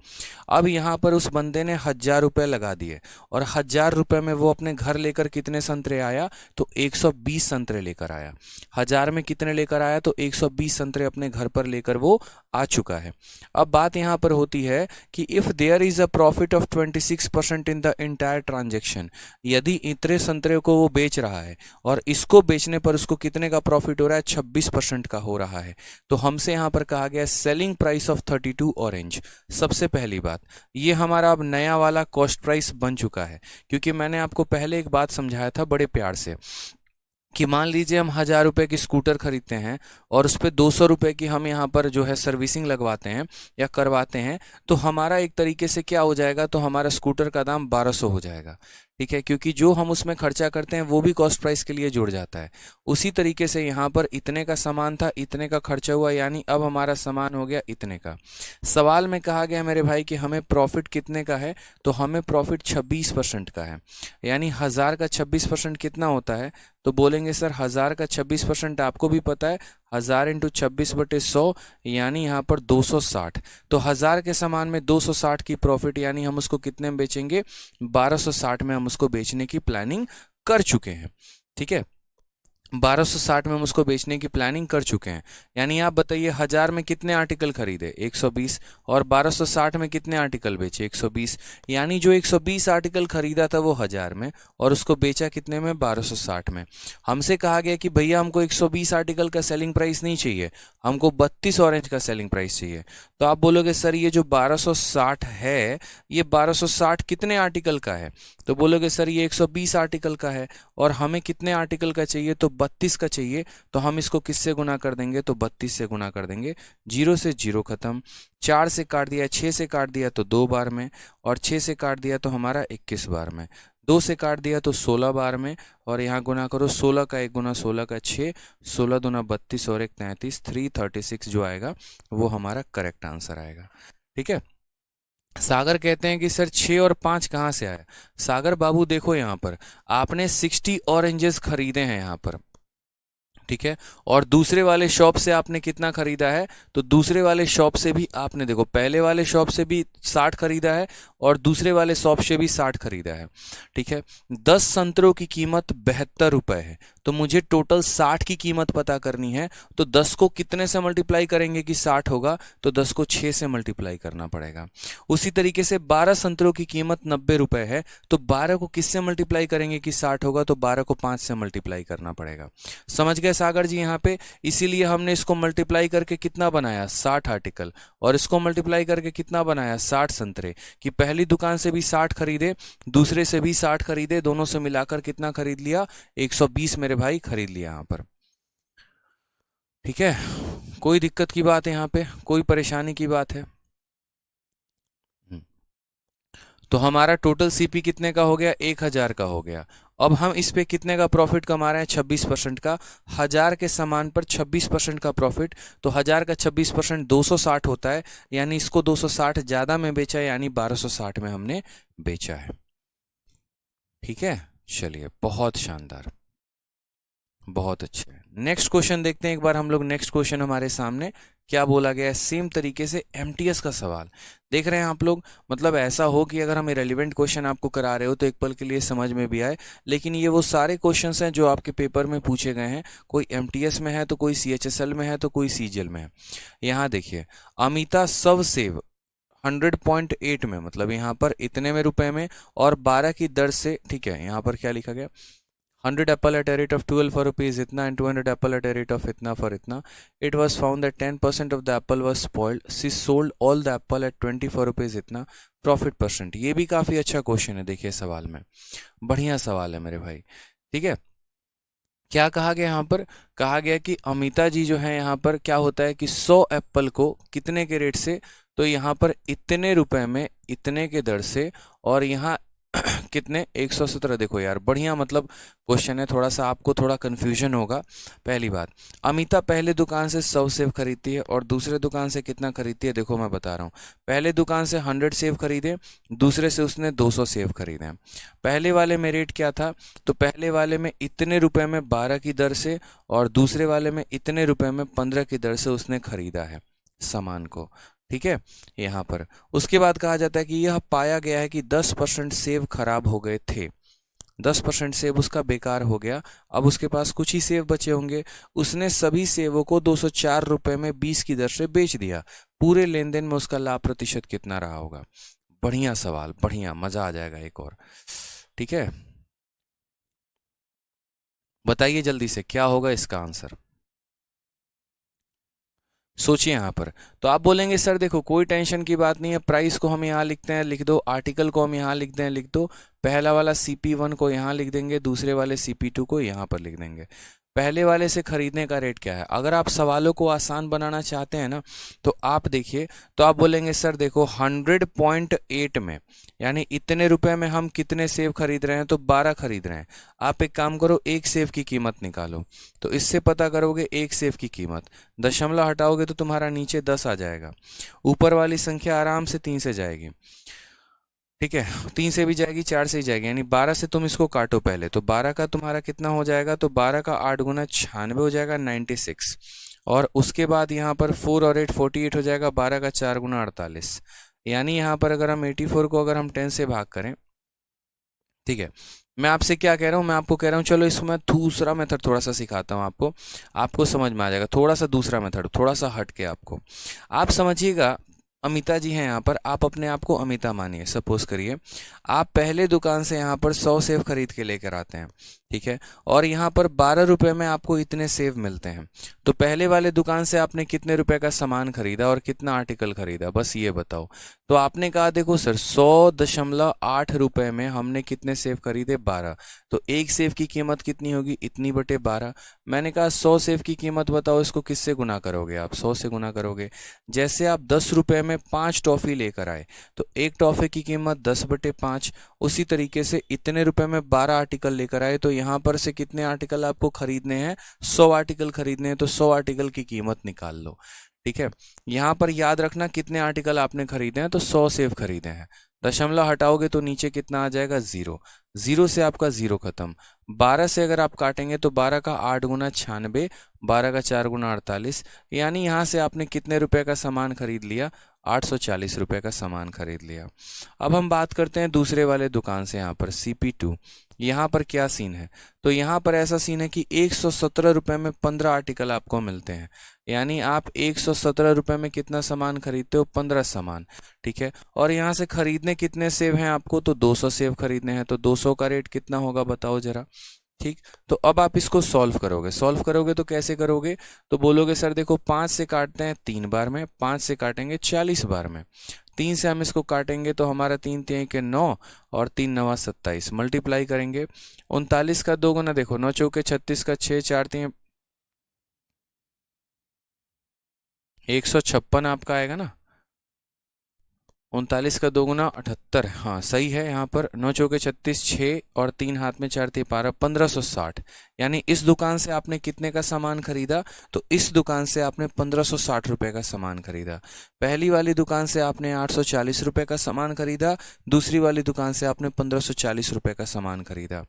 अब यहाँ पर उस बंदे ने 1000 रुपए लगा दिए, और 1000 रुपए में वो अपने घर लेकर कितने संतरे आया, तो 120 संतरे लेकर आया। 1000 में कितने लेकर आया, तो 120 संतरे अपने घर पर लेकर वो आ चुका है। अब बात यहाँ पर होती है कि if there is a profit of 26% in the entire transaction, यदि इतने संतरे को वो बेच रहा है और इसको बेचने पर उसको कितने का प्रॉफिट हो रहा है, 26% का हो रहा है, तो हमसे यहाँ पर कहा गया सेलिंग प्राइस ऑफ 32 ऑरेंज। सबसे पहली बात, ये हमारा अब नया वाला कॉस्ट प्राइस बन चुका है, क्योंकि मैंने आपको पहले एक बात समझाया था बड़े प्यार से, कि मान लीजिए हम 1000 रुपए की स्कूटर खरीदते हैं और उस पर 200 रुपए की हम यहाँ पर जो है सर्विसिंग लगवाते हैं या करवाते हैं, तो हमारा एक तरीके से क्या हो जाएगा, तो हमारा स्कूटर का दाम 1200 हो जाएगा। ठीक है, क्योंकि जो हम उसमें खर्चा करते हैं वो भी कॉस्ट प्राइस के लिए जुड़ जाता है। उसी तरीके से यहाँ पर इतने का सामान था, इतने का खर्चा हुआ, यानी अब हमारा सामान हो गया इतने का। सवाल में कहा गया मेरे भाई कि हमें प्रॉफिट कितने का है, तो हमें प्रॉफिट 26% का है, यानी 1000 का 26% कितना होता है, तो बोलेंगे सर 1000 का 26% आपको भी पता है, 1000 इंटू 26/100, यानी यहाँ पर 260। तो 1000 के सामान में 260 की प्रॉफिट, यानी हम उसको कितने में बेचेंगे, 1260 में हम उसको बेचने की प्लानिंग कर चुके हैं। ठीक है, 1260 में हम उसको बेचने की प्लानिंग कर चुके हैं। यानी आप बताइए 1000 में कितने आर्टिकल खरीदे? 120। और 1260 में कितने आर्टिकल बेचे? 120। यानी जो 120 आर्टिकल खरीदा था वो 1000 में, और उसको बेचा कितने में? 1260 में। हमसे कहा गया कि भैया हमको 120 आर्टिकल का सेलिंग प्राइस नहीं चाहिए, हमको 32 ऑरेंज का सेलिंग प्राइस चाहिए। तो आप बोलोगे सर ये जो 1260 है, ये 1260 कितने आर्टिकल का है? तो बोलोगे सर ये 120 आर्टिकल का है, और हमें कितने आर्टिकल का चाहिए? तो 32 का चाहिए। तो हम इसको किससे गुना कर देंगे? तो 32 से गुना कर देंगे। 0 से 0 खत्म, 4 से काट दिया, 6 से काट दिया तो 2 बार में, और 6 से काट दिया तो हमारा 21 बार में, 2 से काट दिया तो 16 बार में, और यहाँ गुना करो 16 का 1 गुना 16 का 6, 16 दूना 32 और 1 33, 336 जो आएगा वो हमारा करेक्ट आंसर आएगा। ठीक है। सागर कहते हैं कि सर 6 और 5 कहाँ से आया? सागर बाबू देखो यहाँ पर आपने 60 ऑरेंजेस खरीदे हैं यहाँ पर, ठीक है, और दूसरे वाले शॉप से आपने कितना खरीदा है? तो दूसरे वाले शॉप से भी आपने देखो पहले वाले शॉप से भी 60 खरीदा है, और दूसरे वाले शॉप से भी 60 खरीदा है। ठीक है। 10 संतरों की कीमत 72 रुपए है, तो मुझे टोटल 60 की कीमत पता करनी है। तो 10 को कितने से मल्टीप्लाई करेंगे कि 60 होगा? तो 10 को 6 से मल्टीप्लाई करना पड़ेगा। उसी तरीके से 12 संतरों की कीमत 90 रुपए है, तो 12 को किससे मल्टीप्लाई करेंगे कि 60 होगा? तो 12 को 5 से मल्टीप्लाई करना पड़ेगा। समझ गए सागर जी यहाँ पे? इसीलिए हमने इसको मल्टीप्लाई करके कितना बनाया? 60 आर्टिकल, और इसको मल्टीप्लाई करके कितना बनाया? 60 संतरे, कि पहली दुकान से भी 60 खरीदे, दूसरे से भी 60 खरीदे, दोनों से मिलाकर कितना खरीद लिया? 120 मेरे भाई खरीद लिया यहाँ पर। ठीक है, कोई दिक्कत की बात है यहाँ पे? कोई परेशानी की बात है? तो हमारा टोटल सीपी कितने का हो गया? 1000 का हो गया। अब हम इस पे कितने का प्रॉफिट कमा रहे हैं? 26% का। 1000 के सामान पर 26% का प्रॉफिट, तो 1000 का 26% 260 होता है, यानी इसको 260 ज्यादा में बेचा है, यानी 1260 में हमने बेचा है। ठीक है, चलिए बहुत शानदार, बहुत अच्छे। नेक्स्ट क्वेश्चन देखते हैं एक बार हम लोग। नेक्स्ट क्वेश्चन हमारे सामने क्या बोला गया है? सेम तरीके से एमटीएस का सवाल देख रहे हैं आप लोग। मतलब ऐसा हो कि अगर हम इरेलीवेंट क्वेश्चन आपको करा रहे हो तो एक पल के लिए समझ में भी आए, लेकिन ये वो सारे क्वेश्चंस हैं जो आपके पेपर में पूछे गए हैं। कोई एमटीएस में है, तो कोई सीएचएसएल में है, तो कोई सीजीएल में है। यहाँ देखिए, अमिता सब सेव 100.8 में, मतलब यहाँ पर इतने में रुपए में, और 12 की दर से, ठीक है, यहाँ पर क्या लिखा गया? 100 apple at a rate of 12 for rupees itna and 200 apple at a rate of itna for itna. It was found that 10% of the apple was spoiled. She sold all the apple at 20 for rupees itna. Profit percent. ये भी काफी अच्छा question है, देखिए सवाल में, बढ़िया सवाल है मेरे भाई। ठीक है, क्या कहा गया यहाँ पर? कहा गया कि अमिता जी जो है यहाँ पर क्या होता है कि 100 एप्पल को कितने के रेट से? तो यहाँ पर इतने रुपए में, इतने के दर से, और यहाँ कितने? 117। देखो यार बढ़िया, मतलब क्वेश्चन है, थोड़ा सा आपको थोड़ा कंफ्यूजन होगा। पहली बात, अमिता पहले दुकान से 100 सेब खरीदती है, और दूसरे दुकान से कितना खरीदती है? देखो मैं बता रहा हूँ। पहले दुकान से 100 सेब खरीदे, दूसरे से उसने 200 सेब खरीदे। पहले वाले में रेट क्या था? तो पहले वाले में इतने रुपए में 12 की दर से, और दूसरे वाले में इतने रुपए में 15 की दर से उसने खरीदा है सामान को। ठीक है, यहाँ पर उसके बाद कहा जाता है कि यह पाया गया है कि 10% सेब खराब हो गए थे। 10% सेब उसका बेकार हो गया। अब उसके पास कुछ ही सेब बचे होंगे, उसने सभी सेबों को 204 रुपए में 20 की दर से बेच दिया। पूरे लेन देन में उसका लाभ प्रतिशत कितना रहा होगा? बढ़िया सवाल, बढ़िया, मजा आ जाएगा एक और। ठीक है, बताइए जल्दी से क्या होगा इसका आंसर? सोचिए यहाँ पर। तो आप बोलेंगे सर देखो कोई टेंशन की बात नहीं है, प्राइस को हम यहाँ लिखते हैं, लिख दो। आर्टिकल को हम यहाँ लिखते हैं, लिख दो। पहला वाला CP1 को यहाँ लिख देंगे, दूसरे वाले CP2 को यहाँ पर लिख देंगे। पहले वाले से खरीदने का रेट क्या है? अगर आप सवालों को आसान बनाना चाहते हैं ना, तो आप देखिए, तो आप बोलेंगे सर देखो 100.8 में, यानी इतने रुपए में हम कितने सेब खरीद रहे हैं? तो 12 खरीद रहे हैं। आप एक काम करो, एक सेब की कीमत निकालो। तो इससे पता करोगे एक सेब की कीमत, दशमलव हटाओगे तो तुम्हारा नीचे 10 आ जाएगा। ऊपर वाली संख्या आराम से 3 से जाएगी। ठीक है, 3 से भी जाएगी, 4 से ही जाएगी, यानी 12 से तुम इसको काटो पहले। तो 12 का तुम्हारा कितना हो जाएगा? तो 12 का 8 गुना 96 हो जाएगा, 96। और उसके बाद यहाँ पर 4 और 8 48 हो जाएगा, 12 का 4 गुना 48। यानी यहाँ पर अगर हम 84 को अगर हम 10 से भाग करें, ठीक है। मैं आपसे क्या कह रहा हूँ, मैं आपको कह रहा हूँ चलो इसमें दूसरा मेथड थोड़ा सा सिखाता हूँ आपको, आपको समझ में आ जाएगा। थोड़ा सा दूसरा मेथड, थोड़ा सा हट के आपको, आप समझिएगा। अमिता जी हैं यहाँ पर, आप अपने आप को अमिता मानिए। सपोज करिए आप पहले दुकान से यहाँ पर 100 सेव खरीद के लेकर आते हैं, ठीक है, और यहाँ पर 12 रुपए में आपको इतने सेव मिलते हैं। तो पहले वाले दुकान से आपने कितने रुपए का सामान खरीदा और कितना आर्टिकल खरीदा, बस ये बताओ। तो आपने कहा देखो सर 100.8 रुपए में हमने कितने सेव खरीदे, 12। तो एक सेव की कीमत कितनी होगी, इतनी बटे 12। मैंने कहा 100 सेव की कीमत बताओ, इसको किससे गुना करोगे आप, 100 से गुना करोगे। जैसे आप 10 रुपए में 5 टॉफी लेकर आए, तो एक टॉफी की कीमत 10/5। उसी तरीके से इतने रुपए में 12 आर्टिकल लेकर आए, तो यहाँ पर से कितने आर्टिकल आपको खरीदने हैं, 100 आर्टिकल खरीदने हैं, तो 100 आर्टिकल की कीमत निकाल लो। ठीक है, यहाँ पर याद रखना कितने आर्टिकल आपने खरीदे हैं, तो 100 सेव खरीदे हैं। दशमलव हटाओगे तो नीचे कितना आ जाएगा, 0। 0 से आपका 0 खत्म। 12 से अगर आप काटेंगे तो 12 का 8 गुना 96, 12 का 4 गुना 48, यानी यहाँ से आपने कितने रुपए का सामान खरीद लिया, 840 रुपए का सामान खरीद लिया। अब हम बात करते हैं दूसरे वाले दुकान से, यहाँ पर CP2। यहाँ पर क्या सीन है, तो यहाँ पर ऐसा सीन है कि 117 रुपए में 15 आर्टिकल आपको मिलते हैं, यानी आप 117 रुपए में कितना सामान खरीदते हो, 15 सामान। ठीक है, और यहाँ से खरीदने कितने सेव हैं आपको, तो 200 सेव खरीदने हैं, तो 200 का रेट कितना होगा बताओ जरा। ठीक, तो अब आप इसको सॉल्व करोगे। सॉल्व करोगे तो कैसे करोगे, तो बोलोगे सर देखो 5 से काटते हैं 3 बार में, 5 से काटेंगे 40 बार में, 3 से हम इसको काटेंगे तो हमारा 3 3 के 9 और 3 9 27, मल्टीप्लाई करेंगे 39 का 2 गुना, देखो 9 चौके 36 का 6, 4 3 156 आपका आएगा ना। 39 का 2 गुना 78, हाँ सही है। यहाँ पर 9 चौके 36, 6 और 3 हाथ में 4 3 12, 1560। यानी इस दुकान से आपने कितने का सामान खरीदा, तो इस दुकान से आपने 1560 रुपए का सामान खरीदा। पहली वाली दुकान से आपने 840 रुपए का सामान खरीदा, दूसरी वाली दुकान से आपने 1540 रुपए का सामान खरीदा।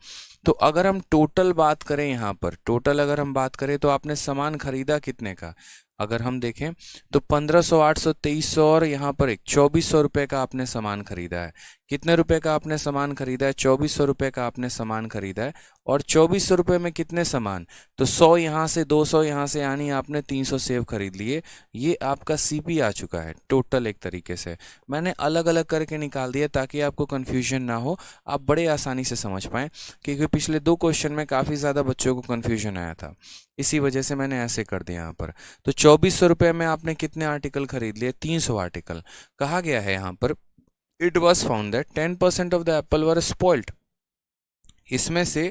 तो अगर हम टोटल बात करें, यहाँ पर टोटल अगर हम बात करें तो आपने सामान खरीदा कितने का, अगर हम देखें तो 1500, 800, 2300 और यहाँ पर एक 2400 रुपए का आपने सामान खरीदा है। कितने रुपए का आपने सामान खरीदा है, 2400 रुपए का आपने सामान खरीदा है। और 2400 रुपए में कितने सामान, तो 100 यहाँ से 200 यहाँ से, यानी आपने 300 सेव खरीद लिए। ये आपका CP आ चुका है टोटल। एक तरीके से मैंने अलग अलग करके निकाल दिया ताकि आपको कन्फ्यूजन ना हो, आप बड़े आसानी से समझ पाएं, क्योंकि पिछले 2 क्वेश्चन में काफ़ी ज़्यादा बच्चों को कन्फ्यूजन आया था, इसी वजह से मैंने ऐसे कर दिया यहाँ पर। तो 2400 रुपये में आपने कितने आर्टिकल खरीद लिए, 300 आर्टिकल। कहा गया है यहाँ पर it was found that 10% of the Apple were spoiled. इसमें से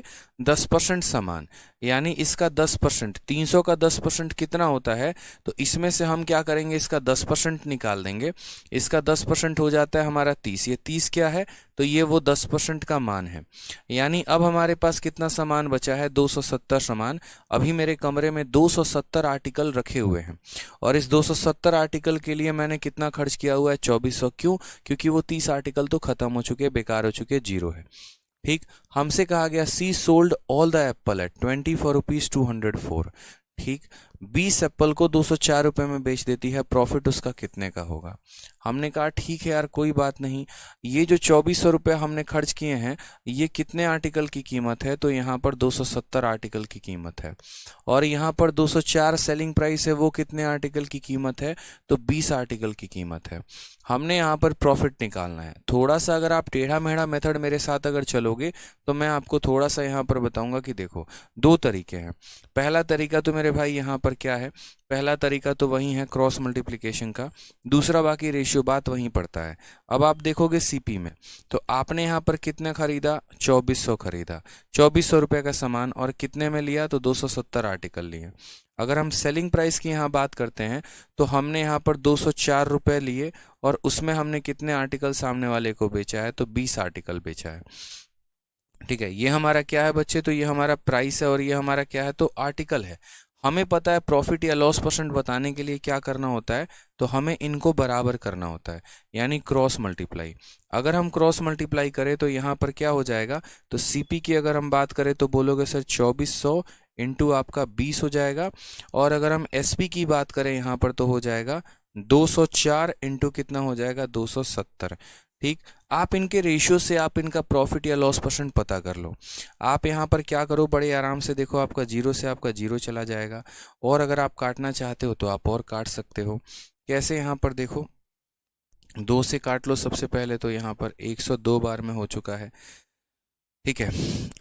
10% सामान, यानी इसका 10%, 300 का 10% कितना होता है, तो इसमें से हम क्या करेंगे, इसका 10% निकाल देंगे। इसका 10% हो जाता है हमारा 30। ये 30 क्या है, तो ये वो 10% का मान है। यानी अब हमारे पास कितना सामान बचा है, 270 सामान। अभी मेरे कमरे में 270 आर्टिकल रखे हुए हैं, और इस 270 आर्टिकल के लिए मैंने कितना खर्च किया हुआ है, 2400। क्यों, क्योंकि वो 30 आर्टिकल तो खत्म हो चुके, बेकार हो चुके, 0 है। ठीक, हमसे कहा गया she sold all the apple at 24 rupees 204। ठीक, 20 एप्पल को 204 रुपए में बेच देती है, प्रॉफिट उसका कितने का होगा। हमने कहा ठीक है यार कोई बात नहीं, ये जो 2400 रुपये हमने खर्च किए हैं, ये कितने आर्टिकल की कीमत है, तो यहाँ पर 270 आर्टिकल की कीमत है। और यहाँ पर 204 सेलिंग प्राइस है, वो कितने आर्टिकल की कीमत है, तो 20 आर्टिकल की कीमत है। हमने यहाँ पर प्रॉफिट निकालना है। थोड़ा सा अगर आप टेढ़ा मेढ़ा मेथड मेरे साथ अगर चलोगे तो मैं आपको थोड़ा सा यहाँ पर बताऊंगा कि देखो 2 तरीके हैं। पहला तरीका तो मेरे भाई यहाँ पर क्या है, पहला तरीका तो वही है क्रॉस मल्टीप्लिकेशन का, दूसरा बाकी रेशियो बात वहीं पड़ता है। अब आप देखोगे CP में, तो आपने यहाँ पर कितना खरीदा, 2400 खरीदा, 2400 रुपये का सामान, और कितने में लिया, तो 270 आर्टिकल लिए। अगर हम सेलिंग प्राइस की यहाँ बात करते हैं तो हमने यहाँ पर 204 रुपये लिए, और उसमें हमने कितने आर्टिकल सामने वाले को बेचा है, तो 20 आर्टिकल बेचा है। ठीक है, ये हमारा क्या है बच्चे, तो ये हमारा प्राइस है, और ये हमारा क्या है, तो आर्टिकल है। हमें पता है प्रॉफिट या लॉस परसेंट बताने के लिए क्या करना होता है, तो हमें इनको बराबर करना होता है, यानी क्रॉस मल्टीप्लाई। अगर हम क्रॉस मल्टीप्लाई करें तो यहाँ पर क्या हो जाएगा, तो CP की अगर हम बात करें तो बोलोगे सर 2400 इंटू आपका 20 हो जाएगा। और अगर हम SP की बात करें यहाँ पर तो हो जाएगा 204 इंटू कितना हो जाएगा, 270। ठीक, आप इनके रेशियो से आप इनका प्रॉफिट या लॉस परसेंट पता कर लो। आप यहाँ पर क्या करो, बड़े आराम से देखो, आपका जीरो से आपका जीरो चला जाएगा, और अगर आप काटना चाहते हो तो आप और काट सकते हो। कैसे, यहाँ पर देखो, 2 से काट लो सबसे पहले, तो यहाँ पर 102 बार में हो चुका है। ठीक है,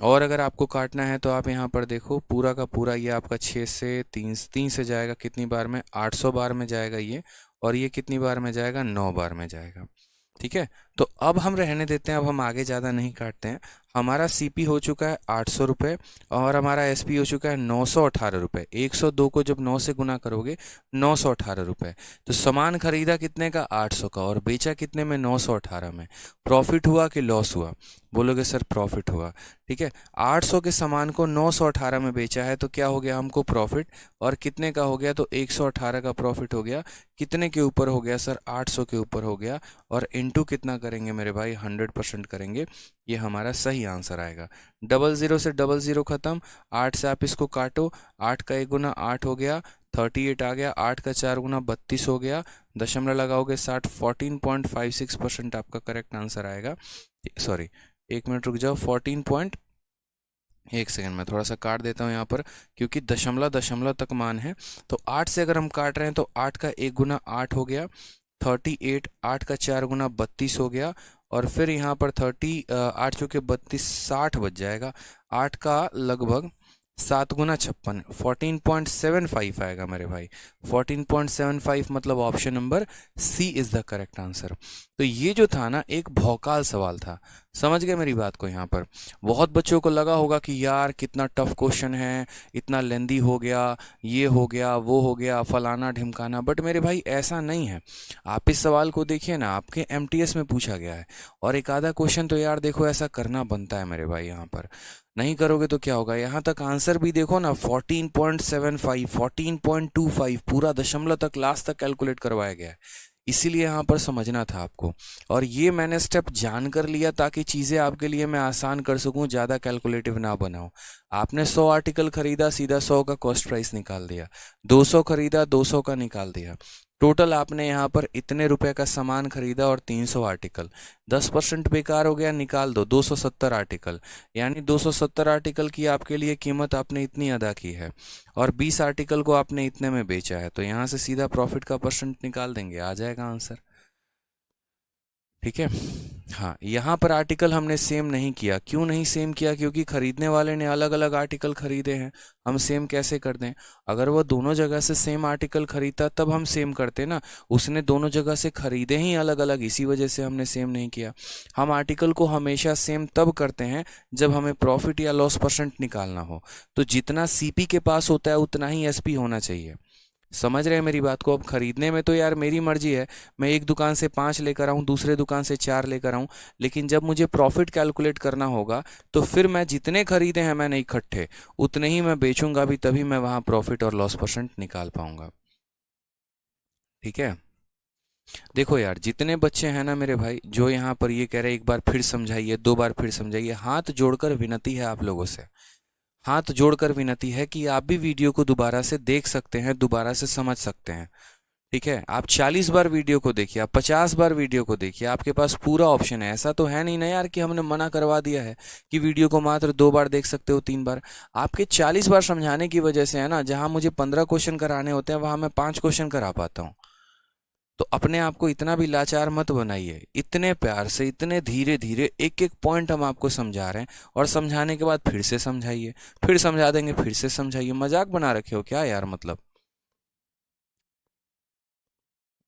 और अगर आपको काटना है तो आप यहाँ पर देखो, पूरा का पूरा ये आपका 6 से 3 से जाएगा, कितनी बार में, 800 बार में जाएगा ये, और ये कितनी बार में जाएगा, 9 बार में जाएगा। ठीक है, तो अब हम रहने देते हैं, अब हम आगे ज़्यादा नहीं काटते हैं। हमारा सीपी हो चुका है 800 रुपये, और हमारा एसपी हो चुका है 918 रुपये। 102 को जब 9 से गुना करोगे, 918 रुपये। तो सामान खरीदा कितने का, 800 का, और बेचा कितने में, 918 में। प्रॉफिट हुआ कि लॉस हुआ, बोलोगे सर प्रॉफिट हुआ। ठीक है, 800 के सामान को 918 में बेचा है, तो क्या हो गया हमको प्रॉफिट, और कितने का हो गया, तो 118 का प्रॉफिट हो गया। कितने के ऊपर हो गया सर, 800 के ऊपर हो गया, और इनटू कितना करेंगे मेरे भाई, 100% करेंगे, ये हमारा सही आंसर आएगा। 00 से 00 खत्म, 8 से आप इसको काटो, 8 का 1 गुना 8 हो गया, 38 आ गया, 8 का 4 गुना 32 हो गया, दशमलव लगाओगे 60, 14.56% आपका करेक्ट आंसर आएगा। सॉरी, 1 मिनट रुक जाओ, 1 सेकेंड में थोड़ा सा काट देता हूँ यहाँ पर, क्योंकि दशमलव दशमलव तक मान है। तो 8 से अगर हम काट रहे हैं तो 8 का 1 गुना 8 हो गया, 38, 8 का 4 गुना 32 हो गया, और फिर यहाँ पर 8 चौके 32, 60 बच जाएगा। 8 का लगभग 7 गुना 56, 14.75 आएगा मेरे भाई। 14.75 मतलब option number C is the correct answer. तो ये जो था ना, एक भौकाल सवाल था, समझ गए मेरी बात को। यहाँ पर बहुत बच्चों को लगा होगा कि यार कितना टफ क्वेश्चन है, इतना लेंदी हो गया, ये हो गया, वो हो गया, फलाना ढिमकाना, बट मेरे भाई ऐसा नहीं है। आप इस सवाल को देखिए ना, आपके एमटीएस में पूछा गया है, और एक आधा क्वेश्चन तो यार देखो ऐसा करना बनता है मेरे भाई। यहाँ पर नहीं करोगे तो क्या होगा, यहाँ तक आंसर भी देखो ना, 14.75, 14.25, पूरा दशमलव तक लास्ट तक कैलकुलेट करवाया गया है। इसीलिए यहाँ पर समझना था आपको, और ये मैंने स्टेप जान कर लिया ताकि चीज़ें आपके लिए मैं आसान कर सकूँ, ज़्यादा कैलकुलेटिव ना बनाऊँ। आपने 100 आर्टिकल खरीदा, सीधा 100 का कॉस्ट प्राइस निकाल दिया, 200 खरीदा, 200 का निकाल दिया, टोटल आपने यहाँ पर इतने रुपए का सामान खरीदा और 300 आर्टिकल, 10% बेकार हो गया, निकाल दो, 270 आर्टिकल, यानी 270 आर्टिकल की आपके लिए कीमत आपने इतनी अदा की है, और 20 आर्टिकल को आपने इतने में बेचा है, तो यहाँ से सीधा प्रॉफिट का परसेंट निकाल देंगे, आ जाएगा आंसर। ठीक है, हाँ, यहाँ पर आर्टिकल हमने सेम नहीं किया। क्यों नहीं सेम किया, क्योंकि खरीदने वाले ने अलग अलग आर्टिकल खरीदे हैं। हम सेम कैसे कर दें, अगर वो दोनों जगह से सेम आर्टिकल खरीदता तब हम सेम करते ना, उसने दोनों जगह से खरीदे ही अलग अलग, इसी वजह से हमने सेम नहीं किया। हम आर्टिकल को हमेशा सेम तब करते हैं जब हमें प्रॉफिट या लॉस परसेंट निकालना हो, तो जितना सीपी के पास होता है उतना ही एसपी होना चाहिए। समझ रहे हैं मेरी बात को। अब खरीदने में तो यार मेरी मर्जी है, मैं एक दुकान से 5 लेकर आऊँ, दूसरे दुकान से 4 लेकर आऊँ, लेकिन जब मुझे प्रॉफिट कैलकुलेट करना होगा तो फिर मैं जितने खरीदे हैं मैंने इकट्ठे, उतने ही मैं बेचूंगा भी, तभी मैं वहाँ प्रॉफिट और लॉस परसेंट निकाल पाऊंगा। ठीक है, देखो यार, जितने बच्चे हैं ना मेरे भाई, जो यहाँ पर ये कह रहे हैं एक बार फिर समझाइए, 2 बार फिर समझाइए, हाथ जोड़कर विनती है आप लोगों से, हाथ जोड़कर विनती है कि आप भी वीडियो को दोबारा से देख सकते हैं, दोबारा से समझ सकते हैं। ठीक है, आप 40 बार वीडियो को देखिए, आप 50 बार वीडियो को देखिए, आपके पास पूरा ऑप्शन है। ऐसा तो है नहीं ना यार कि हमने मना करवा दिया है कि वीडियो को मात्र 2 बार देख सकते हो, 3 बार। आपके 40 बार समझाने की वजह से है ना, जहां मुझे 15 क्वेश्चन कराने होते हैं वहां मैं 5 क्वेश्चन करा पाता हूँ। तो अपने आप को इतना भी लाचार मत बनाइए, इतने प्यार से, इतने धीरे धीरे एक एक पॉइंट हम आपको समझा रहे हैं, और समझाने के बाद फिर से समझाइए, फिर समझा देंगे, फिर से समझाइए। मजाक बना रखे हो क्या यार, मतलब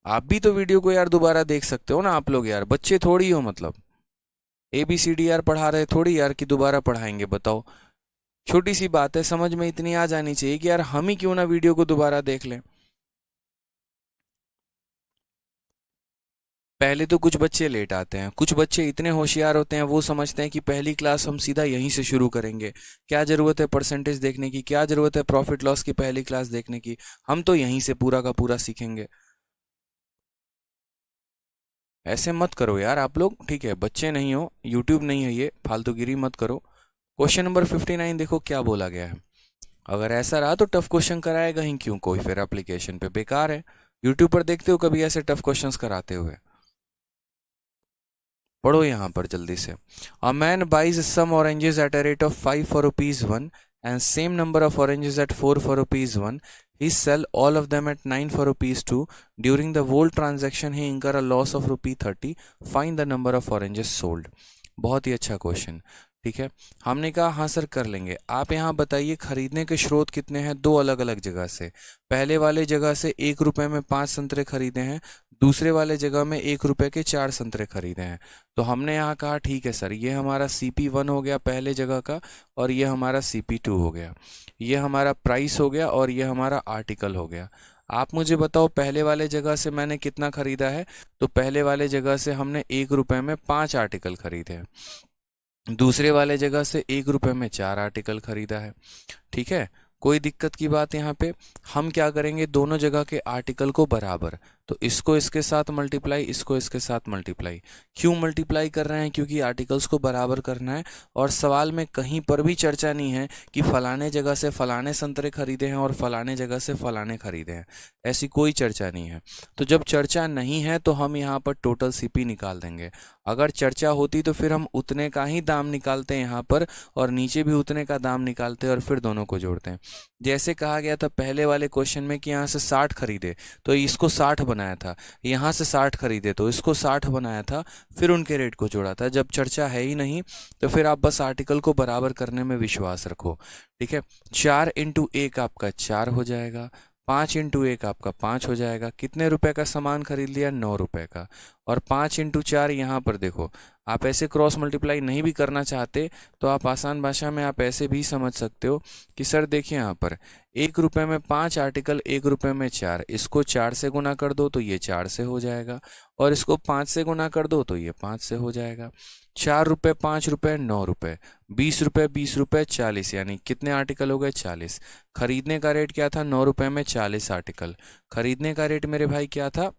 आप भी तो वीडियो को यार दोबारा देख सकते हो ना आप लोग, यार बच्चे थोड़ी हो, मतलब ABCD यार पढ़ा रहे थोड़ी यार कि दोबारा पढ़ाएंगे, बताओ। छोटी सी बात है, समझ में इतनी आ जानी चाहिए कि यार हम ही क्यों ना वीडियो को दोबारा देख लें। पहले तो कुछ बच्चे लेट आते हैं, कुछ बच्चे इतने होशियार होते हैं, वो समझते हैं कि पहली क्लास हम सीधा यहीं से शुरू करेंगे, क्या ज़रूरत है परसेंटेज देखने की, क्या ज़रूरत है प्रॉफिट लॉस की पहली क्लास देखने की, हम तो यहीं से पूरा का पूरा सीखेंगे। ऐसे मत करो यार आप लोग, ठीक है, बच्चे नहीं हो, यूट्यूब नहीं है ये, फालतूगिरी मत करो। क्वेश्चन नंबर 59 देखो क्या बोला गया है। अगर ऐसा रहा तो टफ क्वेश्चन कराएगा ही क्यों कोई, फिर एप्लीकेशन पे बेकार है। यूट्यूब पर देखते हो कभी ऐसे टफ क्वेश्चंस कराते हुए? पढ़ो यहाँ पर जल्दी से। A man buys some oranges at a rate of 5 for rupees 1 and same number of oranges at 4 for rupees 1. He sell all of them at 9 for rupees 2. During the whole transaction he incur a loss of rupee 30. Find the number of oranges sold. बहुत ही अच्छा question. ठीक है, हमने कहा हाँ sir कर लेंगे। आप यहाँ बताइए खरीदने के स्रोत कितने हैं, दो अलग अलग जगह से। पहले वाले जगह से 1 रुपए में 5 संतरे खरीदे हैं, दूसरे वाले जगह में 1 रुपए के 4 संतरे खरीदे हैं। तो हमने यहाँ कहा ठीक है सर, ये हमारा CP1 हो गया पहले जगह का, और ये हमारा CP2 हो गया, ये हमारा प्राइस हो गया, और ये हमारा आर्टिकल हो गया। आप मुझे बताओ पहले वाले जगह से मैंने कितना खरीदा है। तो पहले वाले जगह से हमने 1 रुपए में 5 आर्टिकल खरीदे हैं, दूसरे वाले जगह से 1 रुपए में 4 आर्टिकल खरीदा है। ठीक है, कोई दिक्कत की बात यहाँ पे। हम क्या करेंगे, दोनों जगह के आर्टिकल को बराबर, तो इसको इसके साथ मल्टीप्लाई, इसको इसके साथ मल्टीप्लाई। क्यों मल्टीप्लाई कर रहे हैं, क्योंकि आर्टिकल्स को बराबर करना है। और सवाल में कहीं पर भी चर्चा नहीं है कि फलाने जगह से फलाने संतरे खरीदे हैं और फलाने जगह से फलाने खरीदे हैं, ऐसी कोई चर्चा नहीं है। तो जब चर्चा नहीं है तो हम यहाँ पर टोटल CP निकाल देंगे। अगर चर्चा होती तो फिर हम उतने का ही दाम निकालते हैं यहाँ पर, और नीचे भी उतने का दाम निकालते हैं और फिर दोनों को जोड़ते हैं। जैसे कहा गया था पहले वाले क्वेश्चन में कि यहाँ से 60 खरीदे तो इसको 60 बनाया था, यहाँ से 60 खरीदे तो इसको 60 बनाया था, फिर उनके रेट को जोड़ा था। जब चर्चा है ही नहीं तो फिर आप बस आर्टिकल को बराबर करने में विश्वास रखो। ठीक है, 4 इंटू 1 आपका 4 हो जाएगा, 5 इंटू 1 आपका 5 हो जाएगा। कितने रुपए का सामान खरीद लिया, 9 रुपए का। और 5 इंटू 4 यहाँ पर देखो, आप ऐसे क्रॉस मल्टीप्लाई नहीं भी करना चाहते तो आप आसान भाषा में आप ऐसे भी समझ सकते हो कि सर देखिए यहाँ पर 1 रुपए में 5 आर्टिकल, 1 रुपए में 4, इसको 4 से गुना कर दो तो ये 4 से हो जाएगा, और इसको 5 से गुना कर दो तो ये 5 से हो जाएगा। 4 रुपए, 5 रुपए, 9 रुपए, 20 रुपए, 20 रुपए, 40, यानी कितने आर्टिकल हो गए, 40। खरीदने का रेट क्या था, 9 रुपए में 40 आर्टिकल। खरीदने का रेट मेरे भाई क्या था,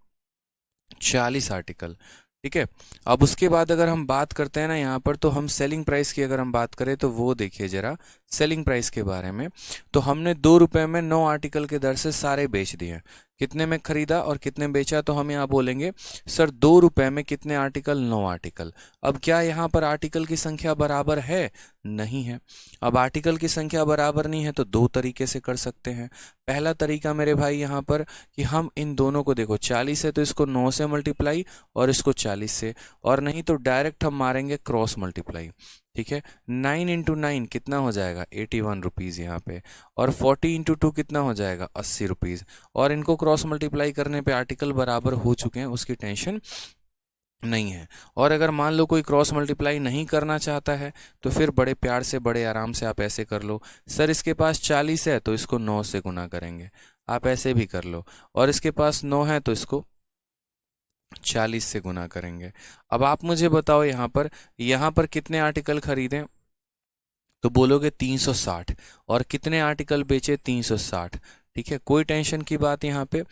40 आर्टिकल। ठीक है, अब उसके बाद अगर हम बात करते हैं ना यहाँ पर, तो हम सेलिंग प्राइस की अगर हम बात करें तो वो देखिए जरा सेलिंग प्राइस के बारे में। तो हमने 2 रुपए में 9 आर्टिकल के दर से सारे बेच दिए। कितने में खरीदा और कितने बेचा, तो हम यहाँ बोलेंगे सर 2 रुपए में कितने आर्टिकल, 9 आर्टिकल। अब क्या यहाँ पर आर्टिकल की संख्या बराबर है, नहीं है। अब आर्टिकल की संख्या बराबर नहीं है तो दो तरीके से कर सकते हैं। पहला तरीका मेरे भाई यहाँ पर कि हम इन दोनों को, देखो 40 है तो इसको 9 से मल्टीप्लाई और इसको 40 से, और नहीं तो डायरेक्ट हम मारेंगे क्रॉस मल्टीप्लाई। ठीक है, 9 इंटू 9 कितना हो जाएगा, 81 रुपीज़ यहाँ पे, और 40 इंटू 2 कितना हो जाएगा, 80 रुपीज़। और इनको क्रॉस मल्टीप्लाई करने पे आर्टिकल बराबर हो चुके हैं, उसकी टेंशन नहीं है। और अगर मान लो कोई क्रॉस मल्टीप्लाई नहीं करना चाहता है तो फिर बड़े प्यार से, बड़े आराम से आप ऐसे कर लो, सर इसके पास 40 है तो इसको 9 से गुना करेंगे, आप ऐसे भी कर लो। और इसके पास 9 है तो इसको 40 से गुना करेंगे। अब आप मुझे बताओ यहाँ पर कितने आर्टिकल खरीदें, तो बोलोगे 360, और कितने आर्टिकल बेचे, 360। ठीक है, कोई टेंशन की बात यहाँ पे,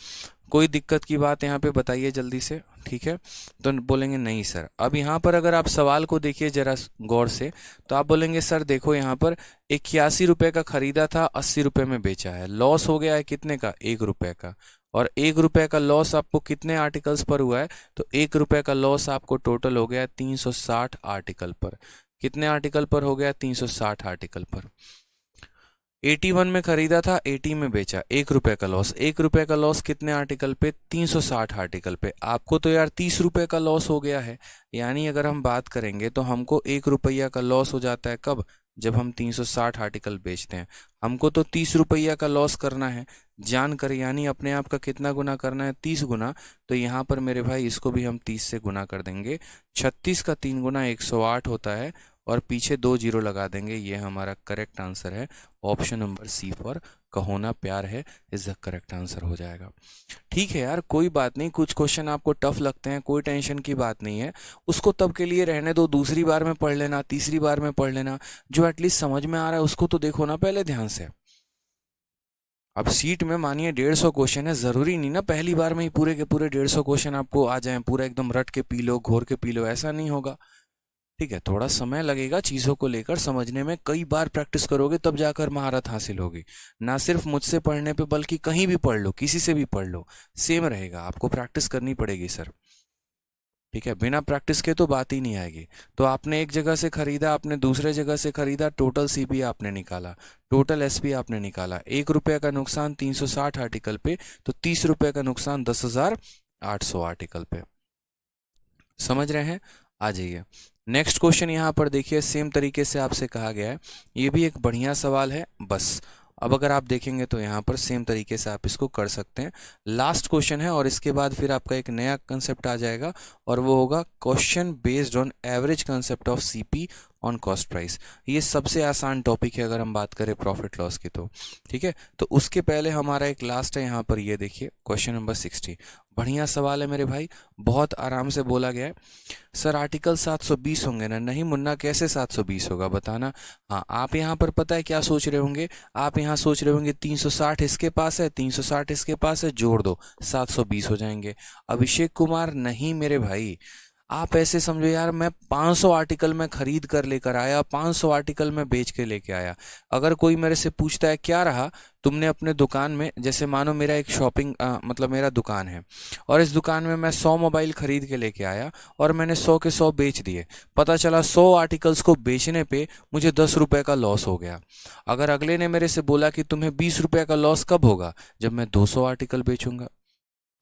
कोई दिक्कत की बात यहाँ पे बताइए जल्दी से। ठीक है, तो बोलेंगे नहीं सर। अब यहाँ पर अगर आप सवाल को देखिए जरा गौर से, तो आप बोलेंगे सर देखो यहाँ पर 81 रुपए का खरीदा था, 80 रुपए में बेचा है, लॉस हो गया है कितने का, 1 रुपए का। और 1 रुपए का लॉस आपको कितने आर्टिकल्स पर हुआ है, तो 1 रुपए का लॉस आपको टोटल हो गया 360 आर्टिकल पर। कितने आर्टिकल पर हो गया, 360 आर्टिकल पर। 81 में खरीदा था, 80 में बेचा, 1 रुपए का लॉस। 1 रुपए का लॉस कितने आर्टिकल पे, 360 आर्टिकल पे। आपको तो यार 30 रुपए का लॉस हो गया है, यानी अगर हम बात करेंगे तो हमको 1 रुपया का लॉस हो जाता है कब, जब हम 360 आर्टिकल बेचते हैं। हमको तो 30 रुपया का लॉस करना है जानकर, यानी अपने आप का कितना गुना करना है, 30 गुना। तो यहाँ पर मेरे भाई इसको भी हम 30 से गुना कर देंगे। 36 का 3 गुना 108 होता है, और पीछे 2 जीरो लगा देंगे। ये हमारा करेक्ट आंसर है, ऑप्शन नंबर सी फॉर कहोना प्यार है इज द करेक्ट आंसर हो जाएगा। ठीक है यार, कोई बात नहीं, कुछ क्वेश्चन आपको टफ लगते हैं, कोई टेंशन की बात नहीं है, उसको तब के लिए रहने दो, दूसरी बार में पढ़ लेना, तीसरी बार में पढ़ लेना। जो एटलीस्ट समझ में आ रहा है उसको तो देखो ना पहले ध्यान से। अब सीट में मानिए 150 क्वेश्चन है, जरूरी नहीं ना पहली बार में ही पूरे के पूरे 150 क्वेश्चन आपको आ जाएं, पूरा एकदम रट के पी लो, घोर के पी लो, ऐसा नहीं होगा। ठीक है, थोड़ा समय लगेगा चीज़ों को लेकर समझने में, कई बार प्रैक्टिस करोगे तब जाकर महारत हासिल होगी। ना सिर्फ मुझसे पढ़ने पे बल्कि कहीं भी पढ़ लो, किसी से भी पढ़ लो, सेम रहेगा, आपको प्रैक्टिस करनी पड़ेगी सर। ठीक है, बिना प्रैक्टिस के तो बात ही नहीं आएगी। तो आपने एक जगह से खरीदा, आपने दूसरे जगह से खरीदा, टोटल सीपी आपने निकाला, टोटल एसपी आपने निकाला, 1 रुपये का नुकसान 360 आर्टिकल पे, तो 30 रुपये का नुकसान 10,800 आर्टिकल पे। समझ रहे हैं? आ जाइए नेक्स्ट क्वेश्चन। यहाँ पर देखिए सेम तरीके से आपसे कहा गया है, ये भी एक बढ़िया सवाल है। बस अब अगर आप देखेंगे तो यहाँ पर सेम तरीके से आप इसको कर सकते हैं। लास्ट क्वेश्चन है और इसके बाद फिर आपका एक नया कंसेप्ट आ जाएगा और वो होगा question based on average concept of CP on cost price. ये सबसे आसान टॉपिक है अगर हम बात करें प्रॉफिट लॉस की तो। ठीक है, तो उसके पहले हमारा एक लास्ट है यहाँ पर, ये देखिए क्वेश्चन नंबर 60। बढ़िया सवाल है मेरे भाई, बहुत आराम से बोला गया है। सर आर्टिकल 720 होंगे ना? नहीं मुन्ना, कैसे 720 होगा बताना। हाँ, आप यहाँ पर पता है क्या सोच रहे होंगे? आप यहाँ सोच रहे होंगे 360 इसके पास है, 360 इसके पास है, जोड़ दो 720 हो जाएंगे। अभिषेक कुमार नहीं मेरे भाई, आप ऐसे समझो यार, मैं 500 आर्टिकल में खरीद कर लेकर आया, 500 आर्टिकल में बेच के लेके आया। अगर कोई मेरे से पूछता है क्या रहा तुमने अपने दुकान में, जैसे मानो मेरा एक शॉपिंग मतलब मेरा दुकान है और इस दुकान में मैं 100 मोबाइल खरीद के लेके आया और मैंने 100 के 100 बेच दिए, पता चला 100 आर्टिकल्स को बेचने पे मुझे 10 रुपए का लॉस हो गया। अगर अगले ने मेरे से बोला कि तुम्हें 20 रुपए का लॉस कब होगा? जब मैं 200 आर्टिकल बेचूंगा।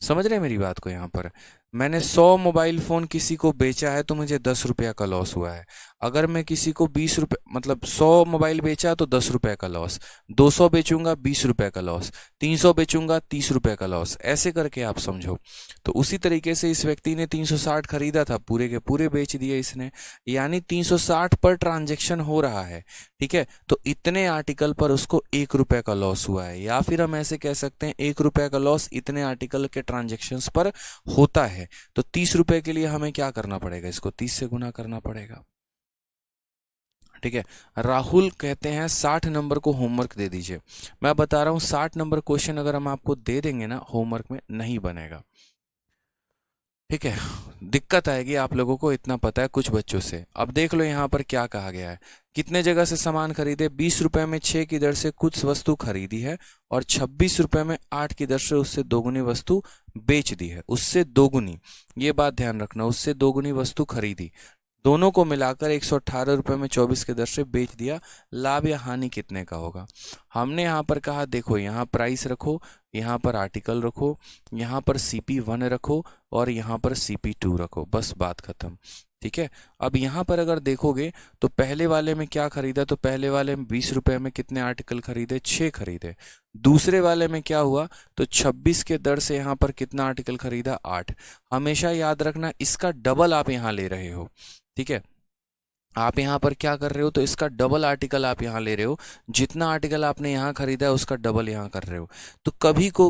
समझ रहे हैं मेरी बात को? यहाँ पर मैंने 100 मोबाइल फ़ोन किसी को बेचा है तो मुझे 10 रुपये का लॉस हुआ है। अगर मैं किसी को 20 रुपये मतलब 100 मोबाइल बेचा तो 10 रुपये का लॉस, 200 बेचूंगा 20 रुपये का लॉस, 300 बेचूंगा 30 रुपये का लॉस, ऐसे करके आप समझो। तो उसी तरीके से इस व्यक्ति ने 360 खरीदा था, पूरे के पूरे बेच दिए इसने, यानी 360 पर ट्रांजेक्शन हो रहा है। ठीक है, तो इतने आर्टिकल पर उसको 1 रुपये का लॉस हुआ है, या फिर हम ऐसे कह सकते हैं 1 रुपये का लॉस इतने आर्टिकल के ट्रांजेक्शन्स पर होता है। तो 30 रुपए के लिए हमें क्या करना पड़ेगा? इसको 30 से गुना करना पड़ेगा। ठीक है, राहुल कहते हैं 60 नंबर को होमवर्क दे दीजिए। मैं बता रहा हूं 60 नंबर क्वेश्चन अगर हम आपको दे देंगे ना, होमवर्क में नहीं बनेगा। ठीक है, दिक्कत आएगी आप लोगों को, इतना पता है कुछ बच्चों से। अब देख लो यहाँ पर क्या कहा गया है, कितने जगह से सामान खरीदे? 20 रुपए में 6 की दर से कुछ वस्तु खरीदी है और 26 रुपए में 8 की दर से उससे दोगुनी वस्तु बेच दी है। उससे दोगुनी, ये बात ध्यान रखना, उससे दोगुनी वस्तु खरीदी, दोनों को मिलाकर 118 रुपए में 24 की दर से बेच दिया। लाभ या हानि कितने का होगा? हमने यहाँ पर कहा देखो, यहाँ प्राइस रखो, यहाँ पर आर्टिकल रखो, यहाँ पर CP1 रखो और यहाँ पर CP2 रखो, बस बात खत्म। ठीक है, अब यहाँ पर अगर देखोगे तो पहले वाले में क्या खरीदा? तो पहले वाले में 20 रुपए में कितने आर्टिकल खरीदे? 6 खरीदे। दूसरे वाले में क्या हुआ? तो 26 के दर से यहाँ पर कितना आर्टिकल खरीदा? 8। हमेशा याद रखना इसका डबल आप यहाँ ले रहे हो। ठीक है, आप यहाँ पर क्या कर रहे हो? तो इसका डबल आर्टिकल आप यहाँ ले रहे हो, जितना आर्टिकल आपने यहाँ खरीदा है उसका डबल यहाँ कर रहे हो। तो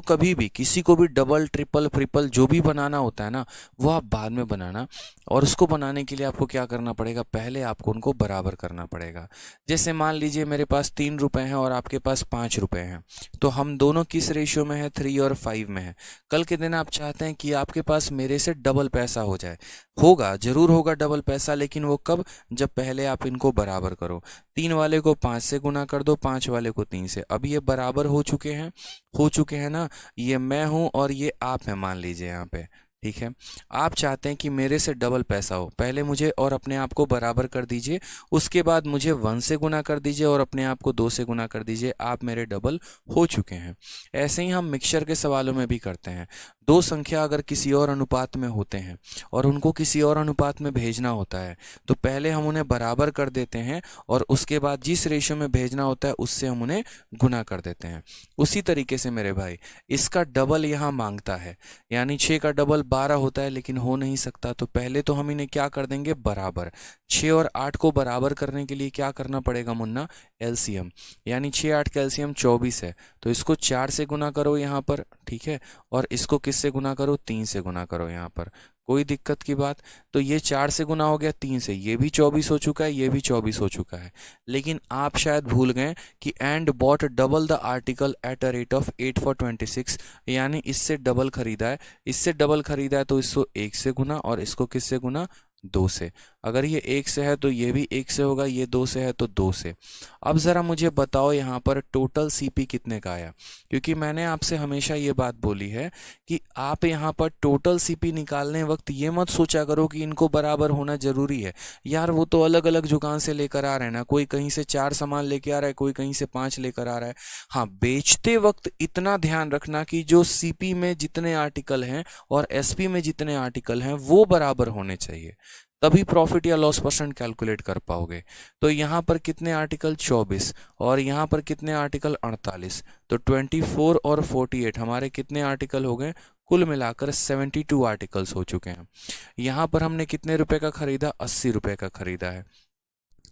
कभी भी किसी को भी डबल ट्रिपल ट्रिपल जो भी बनाना होता है ना, वो आप बाद में बनाना, और उसको बनाने के लिए आपको क्या करना पड़ेगा? पहले आपको उनको बराबर करना पड़ेगा। जैसे मान लीजिए मेरे पास 3 रुपए हैं और आपके पास 5 रुपए हैं, तो हम दोनों किस रेशियो में है? 3 और 5 में है। कल के दिन आप चाहते हैं कि आपके पास मेरे से डबल पैसा हो जाए, होगा, जरूर होगा डबल पैसा, लेकिन वो कब? जब पहले आप इनको बराबर करो। 3 वाले को 5 से गुना कर दो, 5 वाले को 3 से। अब ये बराबर हो चुके हैं ना, ये मैं हूं और ये आप हैं मान लीजिए यहाँ पे। ठीक है, आप चाहते हैं कि मेरे से डबल पैसा हो, पहले मुझे और अपने आप को बराबर कर दीजिए, उसके बाद मुझे 1 से गुना कर दीजिए और अपने आप को 2 से गुना कर दीजिए, आप मेरे डबल हो चुके हैं। ऐसे ही हम मिक्सचर के सवालों में भी करते हैं। दो संख्या अगर किसी और अनुपात में होते हैं और उनको किसी और अनुपात में भेजना होता है, तो पहले हम उन्हें बराबर कर देते हैं और उसके बाद जिस रेशियो में भेजना होता है उससे हम उन्हें गुना कर देते हैं। उसी तरीके से मेरे भाई इसका डबल यहाँ मांगता है, यानी 6 का डबल 12 होता है, लेकिन हो नहीं सकता, तो पहले तो हम इन्हें क्या कर देंगे? बराबर। 6 और 8 को बराबर करने के लिए क्या करना पड़ेगा मुन्ना? एलसीएम, यानी 6 8 का एलसीएम 24 है, तो इसको 4 से गुना करो यहाँ पर। ठीक है, और इसको किससे गुना करो? 3 से गुना करो यहाँ पर। कोई दिक्कत की बात? तो ये 4 से गुना हो गया 3 से, ये भी 24 हो चुका है, ये भी 24 हो चुका है। लेकिन आप शायद भूल गए कि and bought double the article at a rate of 8 for 26, यानी इससे डबल खरीदा है, इससे डबल खरीदा है, तो इसको 1 से गुना और इसको किससे गुना? 2 से। अगर ये 1 से है तो ये भी 1 से होगा, ये 2 से है तो 2 से। अब ज़रा मुझे बताओ यहाँ पर टोटल सीपी कितने का आया, क्योंकि मैंने आपसे हमेशा ये बात बोली है कि आप यहाँ पर टोटल सीपी निकालने वक्त ये मत सोचा करो कि इनको बराबर होना जरूरी है। यार वो तो अलग अलग दुकान से लेकर आ रहे हैं ना, कोई कहीं से 4 सामान लेके आ रहा है, कोई कहीं से 5 लेकर आ रहा है। हाँ, बेचते वक्त इतना ध्यान रखना कि जो सीपी में जितने आर्टिकल हैं और एसपी में जितने आर्टिकल हैं वो बराबर होने चाहिए, तभी प्रॉफिट या लॉस परसेंट कैलकुलेट कर पाओगे। तो यहाँ पर कितने आर्टिकल 24 और यहाँ पर कितने आर्टिकल 48, तो 24 और 48 हमारे कितने आर्टिकल हो गए, कुल मिलाकर 72 आर्टिकल्स हो चुके हैं। यहाँ पर हमने कितने रुपए का खरीदा, 80 रुपए का खरीदा है।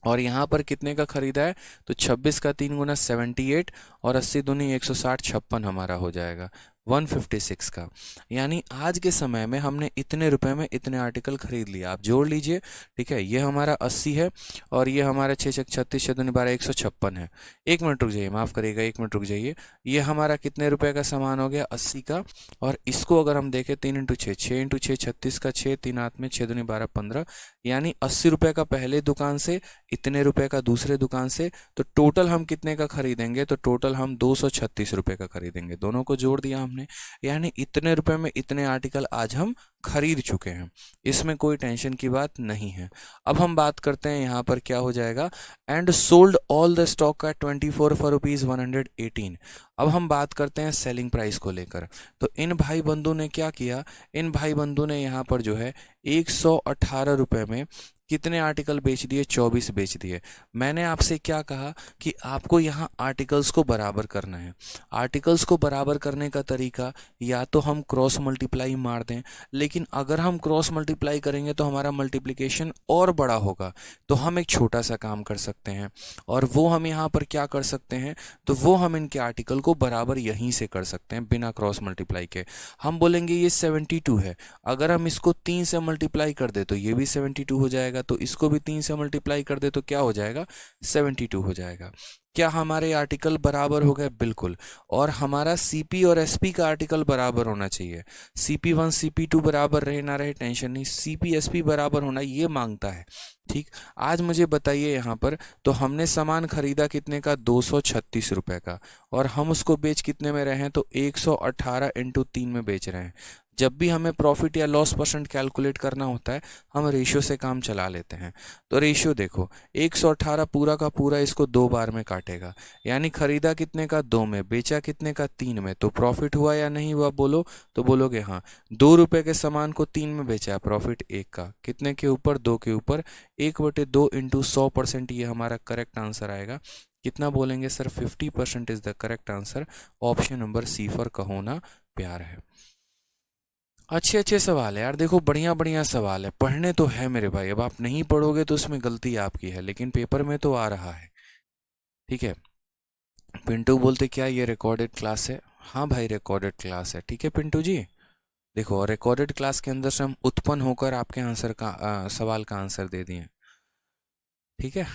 और यहाँ पर कितने का खरीदा है, तो 26 का 3 गुना 78 और 80 दूनी 160, 56 हमारा हो जाएगा 156 का। यानी आज के समय में हमने इतने रुपए में इतने आर्टिकल खरीद लिया। आप जोड़ लीजिए, ठीक है, ये हमारा 80 है और ये हमारा 6 छक 36 6 दूनी 12 156 है। 1 मिनट रुक जाइए, माफ़ करिएगा, 1 मिनट रुक जाइए। ये हमारा कितने रुपए का सामान हो गया, 80 का। और इसको अगर हम देखें 3 इंटू 6, 6 इंटू 6 36 का 6, 3 हाथ में 6 दूनी 12 15, यानी 80 रुपए का पहले दुकान से, इतने रुपए का दूसरे दुकान से। तो टोटल हम कितने का खरीदेंगे, तो टोटल हम 236 रुपए का खरीदेंगे। दोनों को जोड़ दिया हमने, यानी इतने रुपए में इतने आर्टिकल आज हम खरीद चुके हैं। इसमें कोई टेंशन की बात नहीं है। अब हम बात करते हैं यहाँ पर क्या हो जाएगा, and sold all the stock at 24 for rupees 118। अब हम बात करते हैं सेलिंग प्राइस को लेकर। तो इन भाई बंधु ने क्या किया, इन भाई बंधु ने यहाँ पर जो है 118 रुपए में कितने आर्टिकल बेच दिए, 24 बेच दिए। मैंने आपसे क्या कहा कि आपको यहाँ आर्टिकल्स को बराबर करना है। आर्टिकल्स को बराबर करने का तरीका या तो हम क्रॉस मल्टीप्लाई मार दें, लेकिन अगर हम क्रॉस मल्टीप्लाई करेंगे तो हमारा मल्टीप्लिकेशन और बड़ा होगा। तो हम एक छोटा सा काम कर सकते हैं, और वो हम यहाँ पर क्या कर सकते हैं, तो वो हम इनके आर्टिकल को बराबर यहीं से कर सकते हैं बिना क्रॉस मल्टीप्लाई के। हम बोलेंगे ये 72 है, अगर हम इसको 3 से मल्टीप्लाई कर दे तो ये भी 72 हो जाएगा, तो इसको भी 3 से मल्टीप्लाई कर दे तो क्या हो जाएगा, 72 हो जाएगा। क्या हमारे आर्टिकल बराबर हो गए, बिल्कुल। और हमारा सीपी और एसपी का आर्टिकल बराबर होना चाहिए। CP1 CP2 बराबर रहे ना रहे टेंशन नहीं, CP SP बराबर होना ये मांगता है। ठीक, आज मुझे बताइए यहाँ पर, तो हमने सामान खरीदा कितने का, 236 रुपए का, और हम उसको बेच कितने में रहे हैं, तो 118 इंटू 3 में बेच रहे हैं। जब भी हमें प्रॉफिट या लॉस परसेंट कैलकुलेट करना होता है, हम रेशियो से काम चला लेते हैं। तो रेशियो देखो, 118 पूरा का पूरा इसको 2 बार में काटेगा, यानी खरीदा कितने का, 2 में, बेचा कितने का, 3 में। तो प्रॉफिट हुआ या नहीं हुआ, बोलो। तो बोलोगे हाँ। 2 रुपए के सामान को 3 में बेचा, प्रॉफिट 1 का, कितने के ऊपर, 2 के ऊपर। 1/2 इंटू 100%, ये हमारा करेक्ट आंसर आएगा। कितना बोलेंगे sir, 50% is the correct answer. Option number C for Kaho Naa प्यार है। अच्छे अच्छे सवाल है यार, देखो बढ़िया बढ़िया सवाल है, पढ़ने तो है मेरे भाई। अब आप नहीं पढ़ोगे तो उसमें गलती आपकी है, लेकिन पेपर में तो आ रहा है, ठीक है। पिंटू बोलते क्या ये रिकॉर्डेड क्लास है, हाँ भाई रिकॉर्डेड क्लास है, ठीक है पिंटू जी। देखो रिकॉर्डेड क्लास के अंदर से हम उत्पन्न होकर आपके आंसर का सवाल का आंसर दे दिए, ठीक है।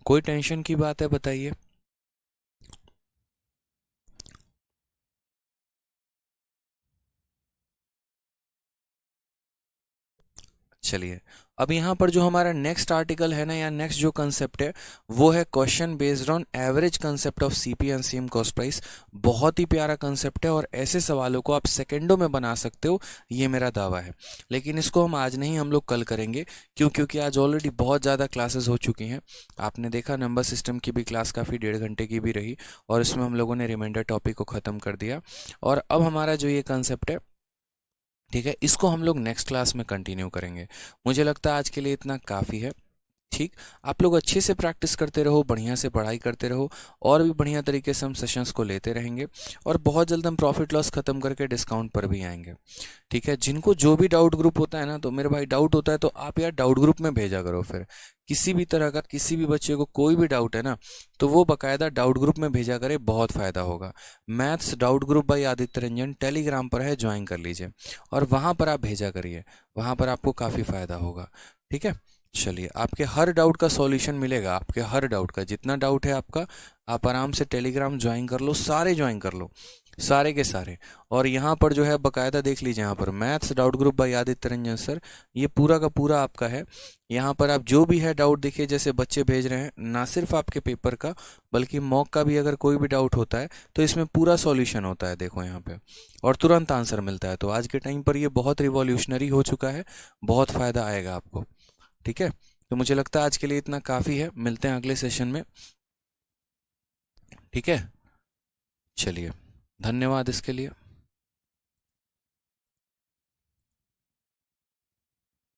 कोई टेंशन की बात है बताइए। चलिए, अब यहाँ पर जो हमारा नेक्स्ट आर्टिकल है ना, या नेक्स्ट जो कंसेप्ट है, वो है question based on average concept of CP and CM cost price. बहुत ही प्यारा कंसेप्ट है, और ऐसे सवालों को आप सेकंडों में बना सकते हो, ये मेरा दावा है। लेकिन इसको हम आज नहीं, हम लोग कल करेंगे। क्यों, क्योंकि आज ऑलरेडी बहुत ज़्यादा क्लासेस हो चुकी हैं। आपने देखा नंबर सिस्टम की भी क्लास काफ़ी 1.5 घंटे की भी रही, और इसमें हम लोगों ने रिमाइंडर टॉपिक को ख़त्म कर दिया। और अब हमारा जो ये कंसेप्ट है, ठीक है, इसको हम लोग नेक्स्ट क्लास में कंटिन्यू करेंगे। मुझे लगता है आज के लिए इतना काफ़ी है। ठीक, आप लोग अच्छे से प्रैक्टिस करते रहो, बढ़िया से पढ़ाई करते रहो, और भी बढ़िया तरीके से हम सेशंस को लेते रहेंगे, और बहुत जल्द हम प्रॉफिट लॉस खत्म करके डिस्काउंट पर भी आएंगे। ठीक है, जिनको जो भी डाउट ग्रुप होता है ना, तो मेरे भाई डाउट होता है तो आप यार डाउट ग्रुप में भेजा करो। फिर किसी भी तरह का, किसी भी बच्चे को कोई भी डाउट है ना, तो वो बाकायदा डाउट ग्रुप में भेजा करे, बहुत फ़ायदा होगा। Maths doubt group by Aditya Ranjan Telegram पर है, ज्वाइन कर लीजिए, और वहाँ पर आप भेजा करिए, वहाँ पर आपको काफ़ी फ़ायदा होगा। ठीक है, चलिए, आपके हर डाउट का सॉल्यूशन मिलेगा, आपके हर डाउट का, जितना डाउट है आपका, आप आराम से टेलीग्राम ज्वाइन कर लो, सारे ज्वाइन कर लो। सारे के सारे। और यहाँ पर जो है बकायदा देख लीजिए, यहाँ पर maths doubt group by Aditya Ranjan sir, ये पूरा का पूरा आपका है। यहाँ पर आप जो भी है डाउट देखिए, जैसे बच्चे भेज रहे हैं, ना सिर्फ आपके पेपर का बल्कि मॉक का भी अगर कोई भी डाउट होता है तो इसमें पूरा सॉल्यूशन होता है, देखो यहाँ पे, और तुरंत आंसर मिलता है। तो आज के टाइम पर ये बहुत रिवॉल्यूशनरी हो चुका है, बहुत फ़ायदा आएगा आपको। ठीक है, तो मुझे लगता है आज के लिए इतना काफ़ी है, मिलते हैं अगले सेशन में। ठीक है, चलिए, धन्यवाद इसके लिए।